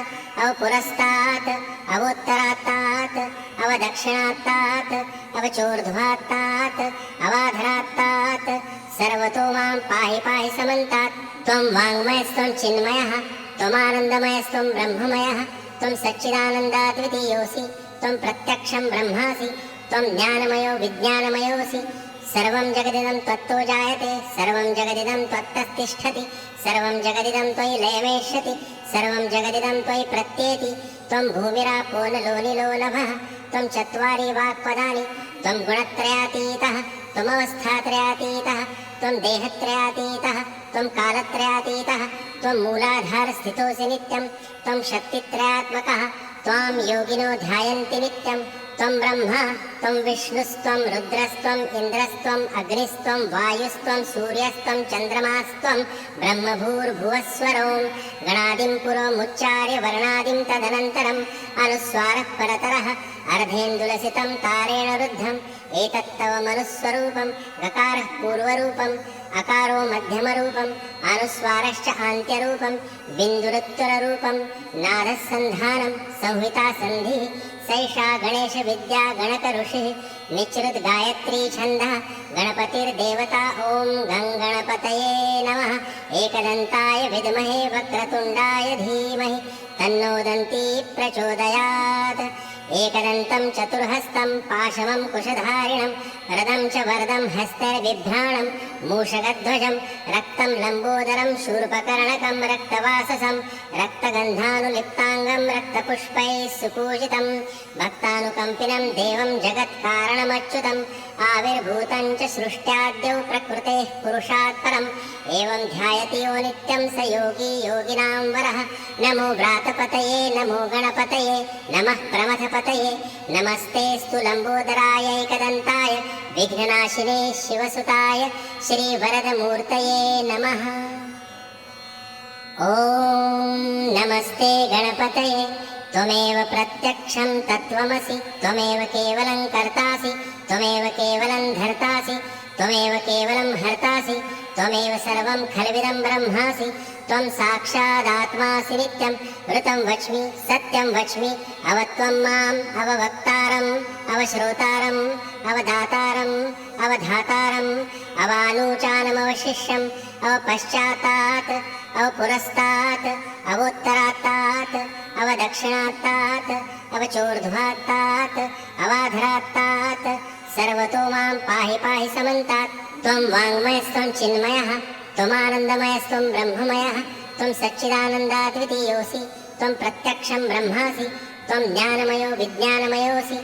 अवपुरस्तात् अवोत्तरात्तात् अवदक्षिणात्तात् अवचोर्ध्वात्तात् अवाधरात्तात् सर्वतो मां पाहि पाहि समन्तात् त्वं वाङ्मयस्त्वं चिन्मयः त्वमानन्दमयस्त्वं ब्रह्ममयः त्वं सच्चिदानन्दाद्वितीयोऽसि त्वं प्रत्यक्षं ब्रह्मासि त्वं ज्ञानमयो विज्ञानमयोऽसि सर्वं जगदिदं त्वत्तो जायते सर्वं जगदिदं त्वत्तस्तिष्ठति सर्वं जगदिदं त्वयि लयमेष्यति सर्वं जगदिदं त्वयि प्रत्येति त्वं भूमिरापो नलो निलो नभः त्वं चत्वारि वाक्पदानि त्वं गुणत्रयातीतः त्वमवस्थात्रयातीतः त्वं देहत्रयातीतः त्वं कालत्रयातीतः त्वं मूलाधारस्थितोऽसि नित्यं त्वं शक्तित्रयात्मकः त्वां योगिनो ध्यायन्ति नित्यं त्वं ब्रह्मा त्वं विष्णुस्त्वं रुद्रस्त्वम् इन्द्रस्त्वम् अग्निस्त्वं वायुस्त्वं सूर्यस्त्वं चन्द्रमास्त्वं ब्रह्मभूर्भुवस्वरों गणादिं पुरोमुच्चार्य वर्णादिं तदनन्तरम् अनुस्वारः परतरः अर्धेन्दुलसितं तारेण रुद्धम् एतत्तव मनुस्वरूपं गकारः पूर्वरूपम् अकारो मध्यमरूपम् अनुस्वारश्च आन्त्यरूपं बिन्दुरुत्तररूपं नादः सन्धानं संहिता सन्धिः सैषा गणेश विद्या गणक ऋषिः निचृत गायत्री छन्दः गणपतिर्देवता ॐ गं गणपतये नमः एकदन्ताय विद्महे वक्रतुण्डाय धीमहि तन्नो दन्ती प्रचोदयात् एकदन्तं चतुर्हस्तं पाशमं कुशधारिणं रदं च वरदं हस्तैर्बिभ्राणं मूषकध्वजं रक्तं लम्बोदरं शूर्पकर्णकं रक्तवाससं रक्तगन्धानुलिप्ताङ्गं रक्तपुष्पैः सुपूजितं भक्तानुकम्पिनं देवं जगत्कारणमच्युतम् आविर्भूतं च सृष्ट्याद्यौ प्रकृतेः पुरुषात् परम् एवं ध्यायति यो नित्यं स योगी योगिनां वरः नमो व्रातपतये नमो गणपतये नमः प्रमथपतये नमस्तेऽस्तु लम्बोदराय एकदन्ताय विघ्ननाशिने शिवसुताय श्रीवरदमूर्तये नमः। ॐ नमस्ते गणपतये त्वमेव प्रत्यक्षं तत्त्वमसि त्वमेव केवलं कर्तासि त्वमेव केवलं धर्तासि त्वमेव केवलं हर्तासि त्वमेव सर्वं खल्विदं ब्रह्मासि त्वं साक्षादात्मासि नित्यं ऋतं वच्मि सत्यं वच्मि अवत्वं माम् अववक्तारम् अवश्रोतारम् अवदातारम् अवधातारम् अवानूचानमवशिष्यम् अवपश्चात्तात् अवपुरस्तात् अवोत्तरात्तात् अवदक्षिणात्तात् अवचोर्ध्वात्तात् अवाधरात्तात् सर्वतो मां पाहि पाहि समन्तात् त्वं वाङ्मयस्त्वं चिन्मयः त्वमानन्दमयस्त्वं ब्रह्ममयः त्वं सच्चिदानन्दाद्वितीयोऽसि त्वं प्रत्यक्षं ब्रह्मासि त्वं ज्ञानमयो विज्ञानमयोऽसि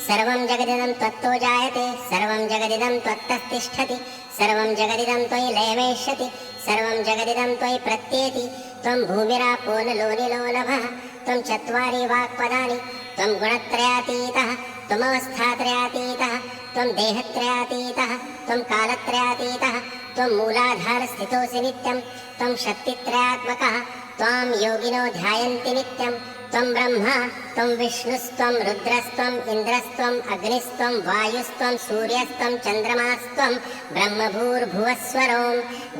सर्वं जगदिदं त्वत्तो जायते सर्वं जगदिदं त्वत्तः तिष्ठति सर्वं जगदिदं त्वयि लयमेष्यति सर्वं जगदिदं त्वयि प्रत्येति त्वं भूमिरापो नलो निलो नभः त्वं चत्वारि वाक्पदानि त्वं गुणत्रयातीतः त्वमवस्थात्रयातीतः त्वं देहत्रयातीतः त्वं कालत्रयातीतः त्वं मूलाधारस्थितोऽसि नित्यं त्वं शक्तित्रयात्मकः त्वां योगिनो ध्यायन्ति नित्यं त्वं ब्रह्मा त्वं विष्णुस्त्वं रुद्रस्त्वम् इन्द्रस्त्वम् अग्निस्त्वं वायुस्त्वं सूर्यस्त्वं चन्द्रमास्त्वं ब्रह्मभूर्भुवस्वरों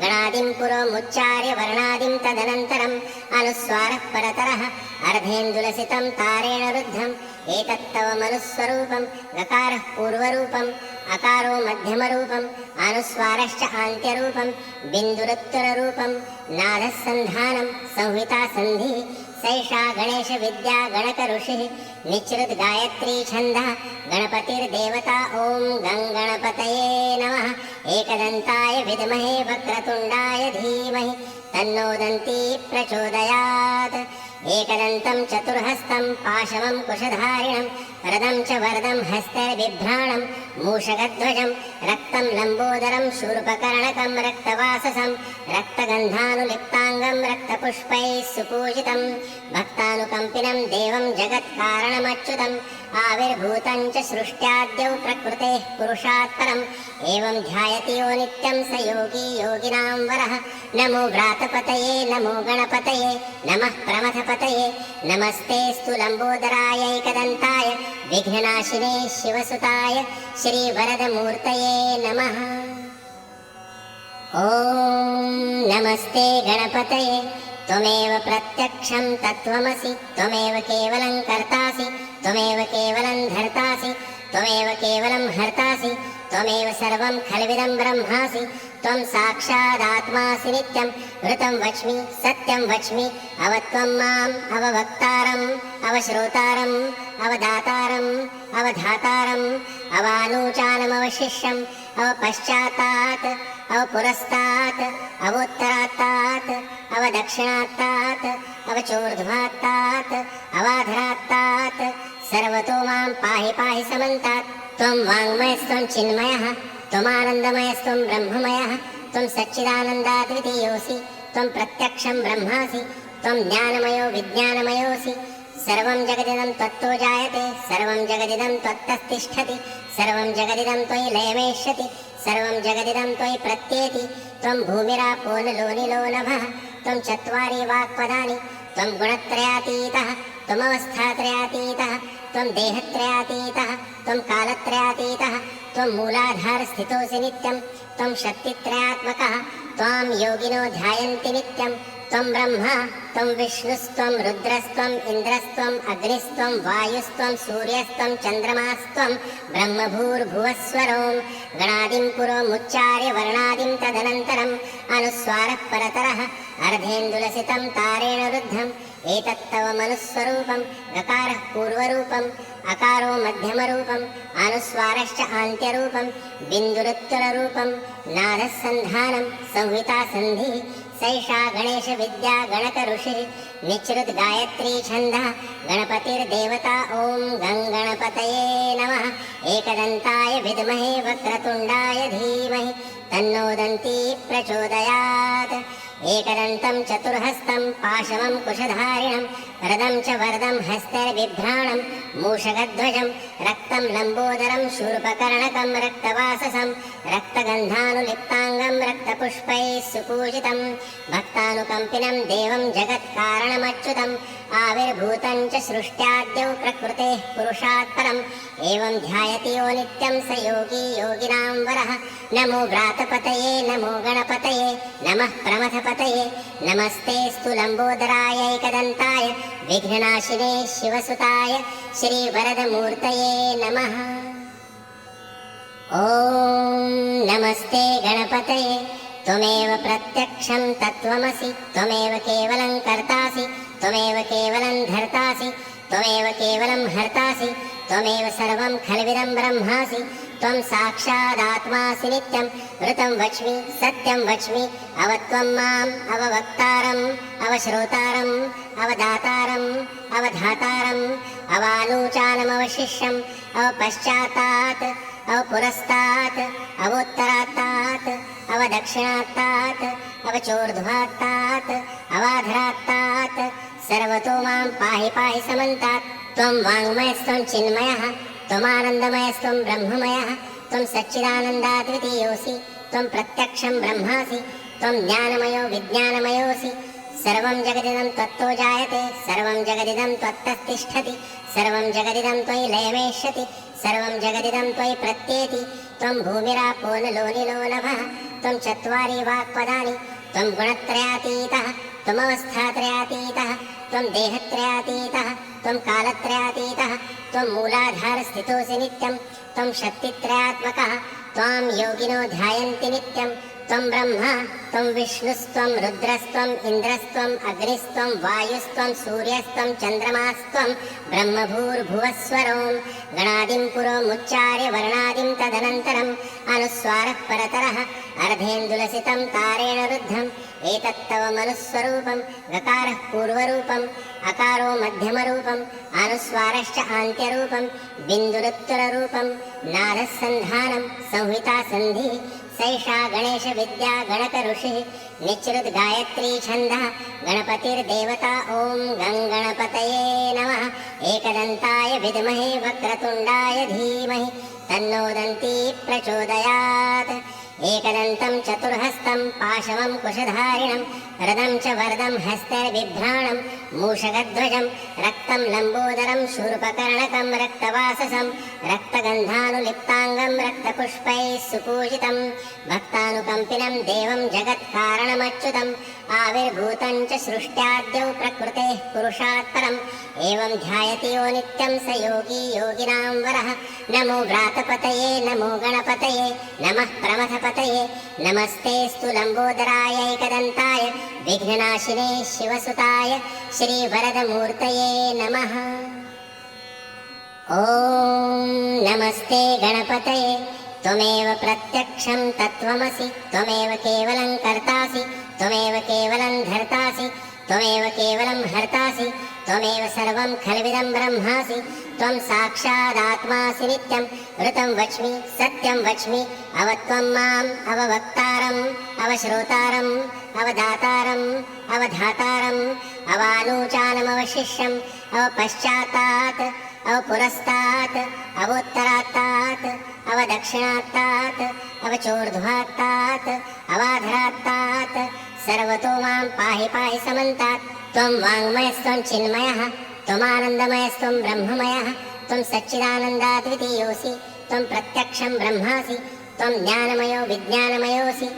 गणादिं पुरोमुच्चार्य वर्णादिं तदनन्तरम् अनुस्वारः परतरः अर्धेन्दुलसितं तारेण रुद्धम् एतत्तव मनुस्वरूपं गकारः पूर्वरूपम् अकारो मध्यमरूपम् अनुस्वारश्च आन्त्यरूपं बिन्दुरुत्तररूपं नादः सन्धानं संहिता सन्धिः सैषा गणेश विद्या गणक ऋषिः निचृत गायत्री छन्दः गणपतिर्देवता ॐ गं गणपतये नमः एकदन्ताय विद्महे वक्रतुण्डाय धीमहि तन्नो दन्ती प्रचोदयात् एकदन्तं चतुर्हस्तं पाशमं कुशधारिणं रदं च वरदं हस्तैर्बिभ्राणं मूषकध्वजं रक्तं लम्बोदरं शूर्पकर्णकं रक्तवाससं रक्तगन्धानुलिप्ताङ्गं रक्तपुष्पैः सुपूजितं भक्तानुकम्पिनं देवं जगत्कारणमच्युतम् आविर्भूतं च सृष्ट्याद्यौ प्रकृतेः पुरुषात् परम् एवं ध्यायति यो नित्यं स योगी योगिनां वरः नमो व्रातपतये नमो गणपतये नमः प्रमथपतये नमस्तेऽस्तु लम्बोदराय एकदन्ताय विघ्ननाशिने शिवसुताय श्रीवरदमूर्तये नमः। ॐ नमस्ते गणपतये त्वमेव प्रत्यक्षं तत्त्वमसि त्वमेव केवलं कर्तासि त्वमेव केवलं धर्तासि त्वमेव केवलं हर्तासि त्वमेव सर्वं खल्विदं ब्रह्मासि त्वं साक्षादात्मासि नित्यं ऋतं वच्मि सत्यं वच्मि अवत्वं माम् अववक्तारम् अवश्रोतारम् अवदातारम् अवधातारम् अवानूचानमवशिष्यम् अवपश्चात्तात् अवपुरस्तात् अवोत्तरात्तात् अवदक्षिणात्तात् अवचोर्ध्वात्तात् अवाधरात्तात् सर्वतो मां पाहि पाहि समन्तात् त्वं वाङ्मयस्त्वं चिन्मयः त्वमानन्दमयस्त्वं ब्रह्ममयः त्वं सच्चिदानन्दाद्वितीयोऽसि त्वं प्रत्यक्षं ब्रह्मासि त्वं ज्ञानमयो विज्ञानमयोऽसि सर्वं जगदिदं त्वत्तो जायते सर्वं जगदिदं त्वत्तः तिष्ठति सर्वं जगदिदं त्वयि लयमेष्यति सर्वं जगदिदं त्वयि प्रत्येति त्वं भूमिरापो नलो निलो नभः त्वं चत्वारि वाक्पदानि त्वं गुणत्रयातीतः त्वमवस्थात्रयातीतः त्वं देहत्रयातीतः त्वं कालत्रयातीतः त्वं मूलाधारस्थितोऽसि नित्यं त्वं शक्तित्रयात्मकः त्वां योगिनो ध्यायन्ति नित्यं त्वं ब्रह्मा त्वं विष्णुस्त्वं रुद्रस्त्वं इन्द्रस्त्वं अग्निस्त्वं वायुस्त्वं सूर्यस्त्वं चन्द्रमास्त्वं ब्रह्मभूर्भुवस्वरों गणादिं पुरोमुच्चार्य वर्णादिं तदनन्तरम् अनुस्वारः परतरः अर्धेन्दुलसितं तारेण रुद्धम् एतत्तव मनुस्वरूपं गकारः पूर्वरूपम् अकारो मध्यमरूपम् अनुस्वारश्च आन्त्यरूपं बिन्दुरुत्तररूपं नादः सन्धानं संहिता सन्धिः सैषा गणेश विद्या गणक ऋषिः निचृत गायत्री छन्दः गणपतिर्देवता ॐ गं गणपतये नमः एकदन्ताय विद्महे वक्रतुण्डाय धीमहि तन्नो दन्ती प्रचोदयात् एकदन्तं चतुर्हस्तं पाशमं कुशधारिणं रदं च वरदं हस्तैर्बिभ्राणं मूषकध्वजं रक्तं लम्बोदरं शूर्पकर्णकं रक्तवाससं रक्तगन्धानुलिप्ताङ्गं रक्तपुष्पैः सुपूजितं भक्तानुकम्पिनं देवं जगत्कारणमच्युतम् आविर्भूतं च सृष्ट्याद्यौ प्रकृतेः पुरुषात् परम् एवं ध्यायति यो नित्यं स योगी योगिनां वरः नमो व्रातपतये नमो गणपतये नमः प्रमथपतये नमस्तेऽस्तु लम्बोदराय एकदन्ताय विघ्ननाशिने शिवसुताय श्रीवरदमूर्तये नमः ॐ नमस्ते गणपतये त्वमेव प्रत्यक्षं तत्त्वमसि त्वमेव केवलं कर्तासि त्वमेव केवलं धर्तासि त्वमेव केवलं हर्तासि त्वमेव सर्वं खल्विदं ब्रह्मासि त्वं साक्षादात्मासि नित्यं ऋतं वच्मि सत्यं वच्मि अवत्वं माम् अववक्तारम् अवश्रोतारम् अवदातारम् अवधातारम् अवानूचानमवशिष्यम् अवपश्चात्तात् अवपुरस्तात् अवोत्तरात्तात् अवदक्षिणात्तात् अवचोर्ध्वात्तात् अवाधरात्तात् सर्वतो मां पाहि पाहि समन्तात् त्वं वाङ्मयस्त्वं चिन्मयः त्वमानन्दमयस्त्वं ब्रह्ममयः त्वं सच्चिदानन्दाद्वितीयोऽसि त्वं प्रत्यक्षं ब्रह्मासि त्वं ज्ञानमयो विज्ञानमयोऽसि सर्वं जगदिदं त्वत्तो जायते सर्वं जगदिदं त्वत्तः तिष्ठति सर्वं जगदिदं त्वयि लयमेष्यति सर्वं जगदिदं त्वयि प्रत्येति त्वं भूमिरापो नलो निलो नभः त्वं चत्वारि वाक्पदानि त्वं गुणत्रयातीतः त्वमवस्थात्रयातीतः त्वं देहत्रयातीतः त्वं कालत्रयातीतः त्वं मूलाधारस्थितोऽसि नित्यं त्वं शक्तित्रयात्मकः त्वां योगिनो ध्यायन्ति नित्यं त्वं ब्रह्मा त्वं विष्णुस्त्वं रुद्रस्त्वम् इन्द्रस्त्वम् अग्निस्त्वं वायुस्त्वं सूर्यस्त्वं चन्द्रमास्त्वं ब्रह्मभूर्भुवस्वरों गणादिं पुरोमुच्चार्य वर्णादिं तदनन्तरम् अनुस्वारः परतरः अर्धेन्दुलसितं तारेण रुद्धम् एतत्तव मनुस्वरूपं गकारः पूर्वरूपम् अकारो मध्यमरूपम् अनुस्वारश्च आन्त्यरूपं बिन्दुरुत्तररूपं नादः सन्धानं संहिता सन्धिः सैषा गणेश विद्या गणक ऋषिः निचृत गायत्री छन्दः गणपतिर्देवता ॐ गं गणपतये नमः एकदन्ताय विद्महे वक्रतुण्डाय धीमहि तन्नो दन्ती प्रचोदयात् एकदन्तं चतुर्हस्तं पाशमं कुशधारिणं रदं च वरदं हस्तैर्बिभ्राणं मूषकध्वजं रक्तं लम्बोदरं शूर्पकर्णकं रक्तवाससं रक्तगन्धानुलिप्ताङ्गं रक्तपुष्पैः सुपूजितं भक्तानुकम्पिनं देवं जगत्कारणमच्युतम् आविर्भूतं च सृष्ट्याद्यौ प्रकृतेः पुरुषात् परम् एवं ध्यायति यो नित्यं स योगी योगिनां वरः नमो व्रातपतये नमो गणपतये नमः प्रमथपतये नमस्तेऽस्तु लम्बोदराय एकदन्ताय विघ्ननाशिने शिवसुताय श्रीवरदमूर्तये नमः ॐ नमस्ते गणपतये त्वमेव प्रत्यक्षं तत्त्वमसि त्वमेव केवलं कर्तासि त्वमेव केवलं धर्तासि त्वमेव केवलं हर्तासि त्वमेव सर्वं खल्विदं ब्रह्मासि त्वं साक्षादात्मासि नित्यं ऋतं वच्मि सत्यं वच्मि अवत्वं माम् अववक्तारम् अवश्रोतारम् अवदातारम् अवधातारम् अवानूचानमवशिष्यम् अवपश्चात्तात् अवपुरस्तात् अवोत्तरात्तात् अवदक्षिणात्तात् अवचोर्ध्वात्तात् अवाधरात्तात् सर्वतो मां पाहि पाहि समन्तात् त्वं वाङ्मयस्त्वं चिन्मयः त्वमानन्दमयस्त्वं ब्रह्ममयः त्वं सच्चिदानन्दाद्वितीयोऽसि त्वं प्रत्यक्षं ब्रह्मासि त्वं ज्ञानमयो विज्ञानमयोऽसि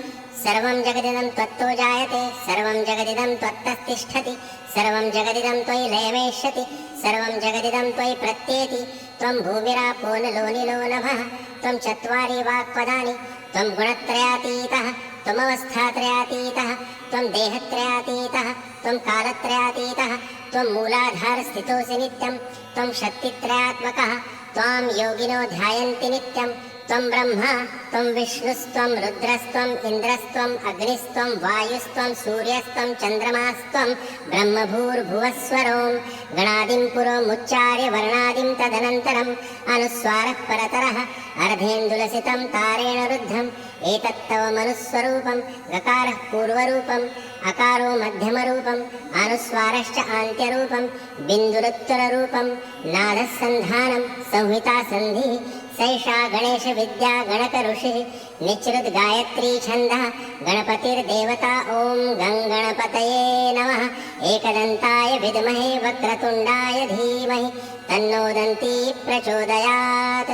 सर्वं जगदिदं त्वत्तो जायते सर्वं जगदिदं त्वत्तस्तिष्ठति सर्वं जगदिदं त्वयि लयमेष्यति सर्वं जगदिदं त्वयि प्रत्येति त्वं भूमिरापो नलो निलो नभः त्वं चत्वारि वाक्पदानि त्वं गुणत्रयातीतः त्वमवस्थात्रयातीतः त्वं देहत्रयातीतः त्वं कालत्रयातीतः त्वं मूलाधारस्थितोऽसि नित्यं त्वं शक्तित्रयात्मकः त्वां योगिनो ध्यायन्ति नित्यं त्वं ब्रह्मा त्वं विष्णुस्त्वं रुद्रस्त्वम् इन्द्रस्त्वम् अग्निस्त्वं वायुस्त्वं सूर्यस्त्वं चन्द्रमास्त्वं ब्रह्मभूर्भुवस्वरों गणादिं पुरोमुच्चार्य वर्णादिं तदनन्तरम् अनुस्वारः परतरः अर्धेन्दुलसितं तारेण रुद्धम् एतत्तव मनुस्वरूपं गकारः पूर्वरूपम् अकारो मध्यमरूपम् अनुस्वारश्च आन्त्यरूपं बिन्दुरुत्तररूपं नादः सन्धानं संहिता सन्धिः सैषा गणेश विद्या गणक ऋषिः निचृद् गायत्री छन्दः गणपतिर्देवता ॐ गङ्गणपतये नमः एकदन्ताय विद्महे वक्रतुण्डाय धीमहि तन्नो दन्ती प्रचोदयात्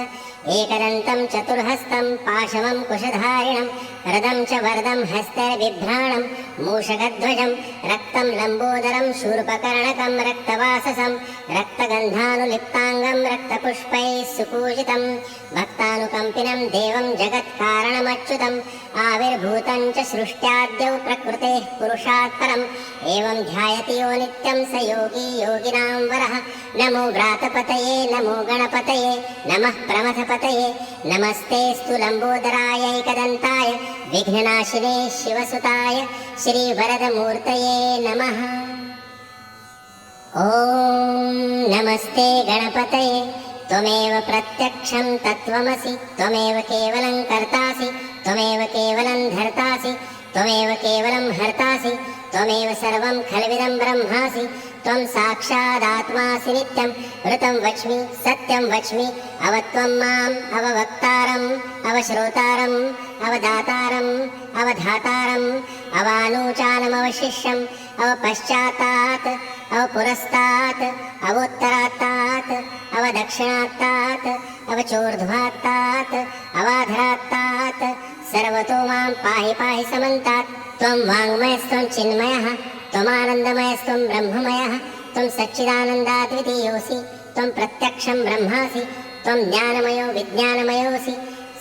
एकदन्तं चतुर्हस्तं पाशमं कुशधारिणं रदं च वरदं हस्तैर्बिभ्राणं मूषकध्वजं रक्तं लम्बोदरं शूर्पकर्णकं रक्तवाससं रक्तगन्धानुलिप्ताङ्गं रक्तपुष्पैः सुपूजितं भक्तानुकम्पिनं देवं जगत्कारणमच्युतम् आविर्भूतं च सृष्ट्याद्यौ प्रकृतेः पुरुषात् परम् एवं ध्यायति यो नित्यं स योगी योगिनां वरः नमो व्रातपतये नमो गणपतये नमः प्रमथपतये नमस्तेऽस्तु लम्बोदराय एकदन्ताय विघ्ननाशिने शिवसुताय श्रीवरदमूर्तये नमः ॐ नमस्ते गणपतये त्वमेव प्रत्यक्षं तत्त्वमसि त्वमेव केवलं कर्तासि त्वमेव केवलं धर्तासि त्वमेव केवलं हर्तासि त्वमेव सर्वं खल्विदं ब्रह्मासि त्वं साक्षादात्मासि नित्यं ऋतं वच्मि सत्यं वच्मि अवत्वं माम् अववक्तारम् अवश्रोतारम् अवदातारम् अवधातारम् अवानूचानमवशिष्यम् अवपश्चात्तात् अवपुरस्तात् अवोत्तरात्तात् अवदक्षिणात्तात् अवचोर्ध्वात्तात् अवाधरात्तात् सर्वतो मां पाहि पाहि समन्तात् त्वं वाङ्मयस्त्वं चिन्मयः त्वमानन्दमयस्त्वं ब्रह्ममयः त्वं सच्चिदानन्दाद्वितीयोऽसि त्वं प्रत्यक्षं ब्रह्मासि त्वं ज्ञानमयो विज्ञानमयोऽसि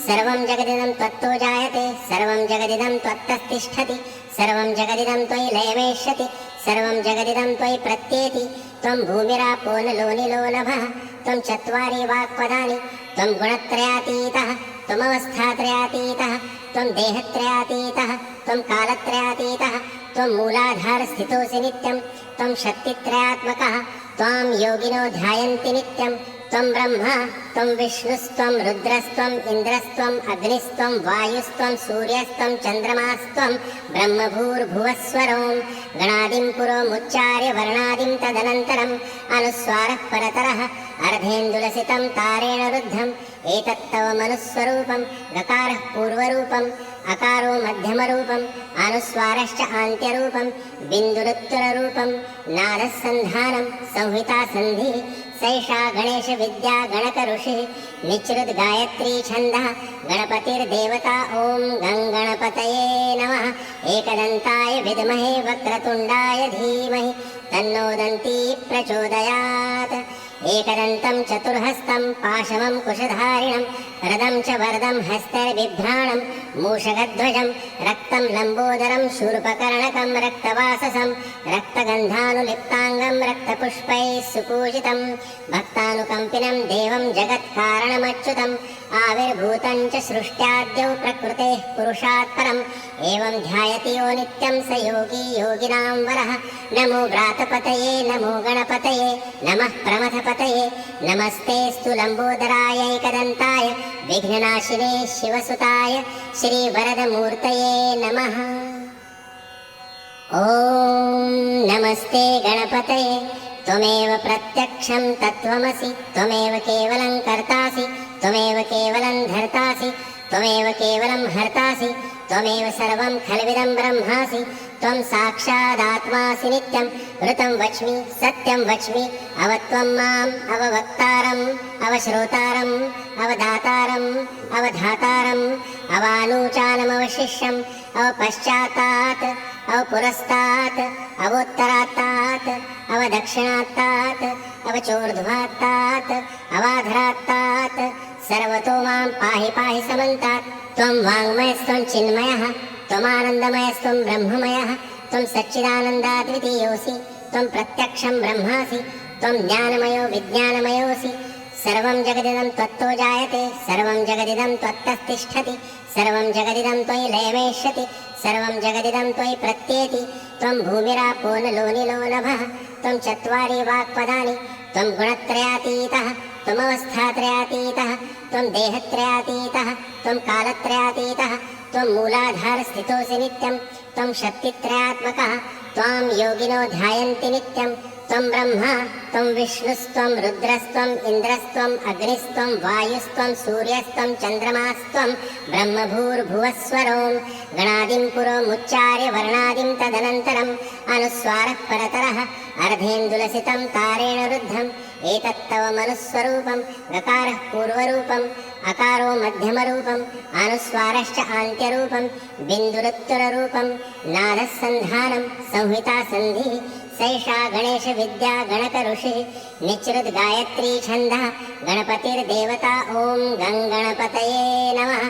सर्वं जगदिदं त्वत्तो जायते सर्वं जगदिदं त्वत्तस्तिष्ठति सर्वं जगदिदं त्वयि लयमेष्यति सर्वं जगदिदं त्वयि प्रत्येति त्वं भूमिरापो नलो निलो नभः त्वं चत्वारि वाक्पदानि त्वं गुणत्रयातीतः त्वमवस्थात्रयातीतः त्वं देहत्रयातीतः त्वं कालत्रयातीतः त्वं मूलाधारस्थितोऽसि नित्यं त्वं शक्तित्रयात्मकः त्वां योगिनो ध्यायन्ति नित्यं त्वं ब्रह्मा त्वं विष्णुस्त्वं रुद्रस्त्वम् इन्द्रस्त्वम् अग्निस्त्वं वायुस्त्वं सूर्यस्त्वं चन्द्रमास्त्वं ब्रह्मभूर्भुवस्वरों गणादिं पुरोमुच्चार्य वर्णादिं तदनन्तरम् अनुस्वारः परतरः अर्धेन्दुलसितं तारेण रुद्धम् एतत्तव मनुस्वरूपं गकारः पूर्वरूपम् अकारो मध्यमरूपम् अनुस्वारश्च आन्त्यरूपं बिन्दुरुत्तररूपं नादः सन्धानं संहिता सन्धिः सैषा गणेश विद्या गणक ऋषिः निचृद् गायत्री छन्दः गणपतिर्देवता ॐ गङ्गणपतये नमः एकदन्ताय विद्महे वक्रतुण्डाय धीमहि तन्नो दन्ती प्रचोदयात् एकदन्तं चतुर्हस्तं पाशमं कुशधारिणं रदं च वरदं हस्तैर्बिभ्राणं मूषकध्वजं रक्तं लम्बोदरं शूर्पकर्णकं रक्तवाससं रक्तगन्धानुलिप्ताङ्गं रक्तपुष्पैः सुपूजितं भक्तानुकम्पिनं देवं जगत्कारणमच्युतम् आविर्भूतं च सृष्ट्याद्यौ प्रकृतेः पुरुषात् परम् एवं ध्यायति यो नित्यं स योगी योगिनां वरः नमो व्रातपतये नमो गणपतये नमः प्रमथपतये नमस्तेऽस्तु लम्बोदराय एकदन्ताय विघ्ननाशिने शिवसुताय श्रीवरदमूर्तये नमः ॐ नमस्ते गणपतये त्वमेव प्रत्यक्षं तत्त्वमसि त्वमेव केवलं कर्तासि त्वमेव केवलं धर्तासि त्वमेव केवलं हर्तासि त्वमेव सर्वं खल्विदं ब्रह्मासि त्वं साक्षादात्मासि नित्यं ऋतं वच्मि सत्यं वच्मि अवत्वं माम् अववक्तारम् अवश्रोतारम् अवदातारम् अवधातारम् अवानूचानमवशिष्यम् अवपश्चात्तात् अवपुरस्तात् अवोत्तरात्तात् अवदक्षिणात्तात् अवचोर्ध्वात्तात् अवाधरात्तात् सर्वतो मां पाहि पाहि समन्तात्। त्वं वाङ्मयस्त्वं चिन्मयः त्वमानन्दमयस्त्वं ब्रह्ममयः त्वं सच्चिदानन्दाद्वितीयोऽसि त्वं प्रत्यक्षं ब्रह्मासि त्वं ज्ञानमयो विज्ञानमयोऽसि। सर्वं जगदिदं त्वत्तो जायते सर्वं जगदिदं त्वत्तस्तिष्ठति सर्वं जगदिदं त्वयि लयमेष्यति सर्वं जगदिदं त्वयि प्रत्येति। त्वं भूमिरापो नलो निलो नभः त्वं चत्वारि वाक्पदानि त्वं गुणत्रयातीतः त्वमवस्थात्रयातीतः त्वं देहत्रयातीतः त्वं कालत्रयातीतः त्वं मूलाधारस्थितोऽसि नित्यं त्वं शक्तित्रयात्मकः त्वां योगिनो ध्यायन्ति नित्यं। त्वं ब्रह्मा त्वं विष्णुस्त्वं रुद्रस्त्वं इन्द्रस्त्वं अग्निस्त्वं वायुस्त्वं सूर्यस्त्वं चन्द्रमास्त्वं ब्रह्मभूर्भुवस्वरों गणादिं पुरोमुच्चार्य वर्णादिं तदनन्तरम् अनुस्वारः परतरः अर्धेन्दुलसितं तारेण रुद्धम् एतत्तव मनुस्वरूपं गकारः पूर्वरूपम् अकारो मध्यमरूपम् अनुस्वारश्च आन्त्यरूपं बिन्दुरुत्तररूपं नादः सन्धानं संहिता सन्धिः सैषा गणेश विद्या गणक ऋषिः निचृद् गायत्री छन्दः गणपतिर्देवता ॐ गङ्गणपतये नमः।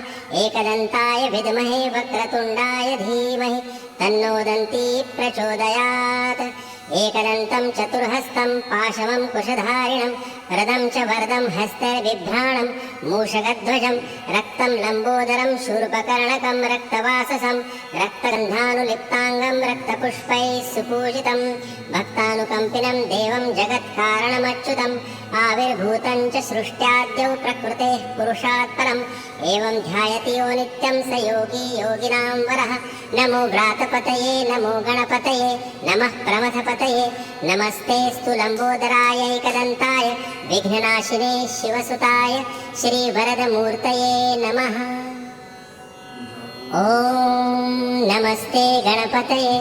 एकदन्ताय विद्महे वक्रतुण्डाय धीमहि तन्नो दन्ती प्रचोदयात्। एकदन्तं चतुर्हस्तं पाशमं कुशधारिणं रदं च वरदं हस्तैर्बिभ्राणं मूषकध्वजं रक्तं लम्बोदरं शूर्पकर्णकं रक्तवाससं रक्तगन्धानुलिप्ताङ्गं रक्तपुष्पैः सुपूजितं भक्तानुकम्पिनं देवं जगत्कारणमच्युतम् आविर्भूतं च सृष्ट्याद्यौ प्रकृतेः पुरुषात् परम् एवं ध्यायति यो नित्यं स योगी योगिनां वरः। नमो व्रातपतये नमो गणपतये नमः प्रमथपतये नमस्तेऽस्तु लम्बोदराय एकदन्ताय विघ्ननाशिने शिवसुताय श्रीवरदमूर्तये नमः। ॐ नमस्ते गणपतये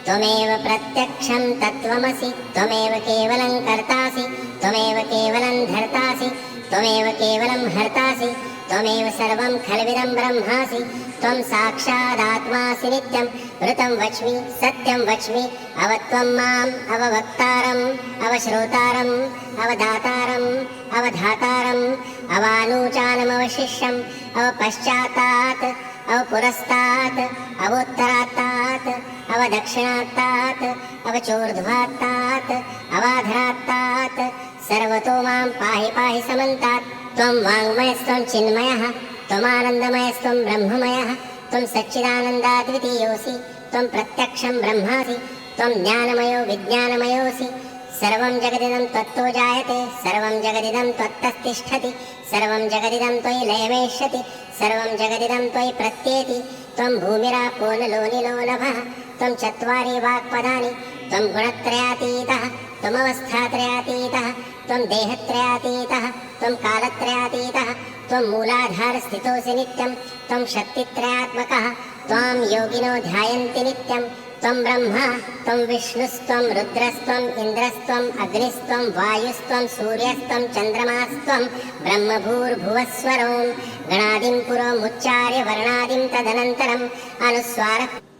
त्वमेव प्रत्यक्षं तत्त्वमसि त्वमेव केवलं कर्तासि त्वमेव केवलं धर्तासि त्वमेव केवलं हर्तासि त्वमेव सर्वं खल्विदं ब्रह्मासि त्वं साक्षादात्मासि नित्यं ऋतं वच्मि सत्यं वच्मि अवत्वं माम् अववक्तारम् अवश्रोतारम् अवदातारम् अवधातारम् अवानूचानमवशिष्यम् अवपश्चात्तात् अवपुरस्तात् अवोत्तरात्तात् अवदक्षिणात्तात् अवचोर्ध्वात्तात् अवाधरात्तात् सर्वतो मां पाहि पाहि समन्तात्। त्वं वाङ्मयस्त्वं चिन्मयः त्वमानन्दमयस्त्वं ब्रह्ममयः त्वं सच्चिदानन्दाद्वितीयोऽसि त्वं प्रत्यक्षं ब्रह्मासि त्वं ज्ञानमयो विज्ञानमयोऽसि। सर्वं जगदिदं त्वत्तो जायते सर्वं जगदिदं त्वत्तस्तिष्ठति सर्वं जगदिदं त्वयि लयमेष्यति सर्वं जगदिदं त्वयि प्रत्येति। त्वं भूमिरापो नलो निलो नभः त्वं चत्वारि वाक्पदानि त्वं गुणत्रयातीतः त्वमवस्थात्रयातीतः त्वं देहत्रयातीतः त्वं कालत्रयातीतः त्वं मूलाधारस्थितोऽसि नित्यं त्वं शक्तित्रयात्मकः त्वां योगिनो ध्यायन्ति नित्यं। त्वं ब्रह्मा त्वं विष्णुस्त्वं रुद्रस्त्वं इन्द्रस्त्वं अग्निस्त्वं वायुस्त्वं सूर्यस्त्वं चन्द्रमास्त्वं ब्रह्मभूर्भुवस्वरों गणादिं पुरोमुच्चार्य वर्णादिं तदनन्तरम् अनुस्वारः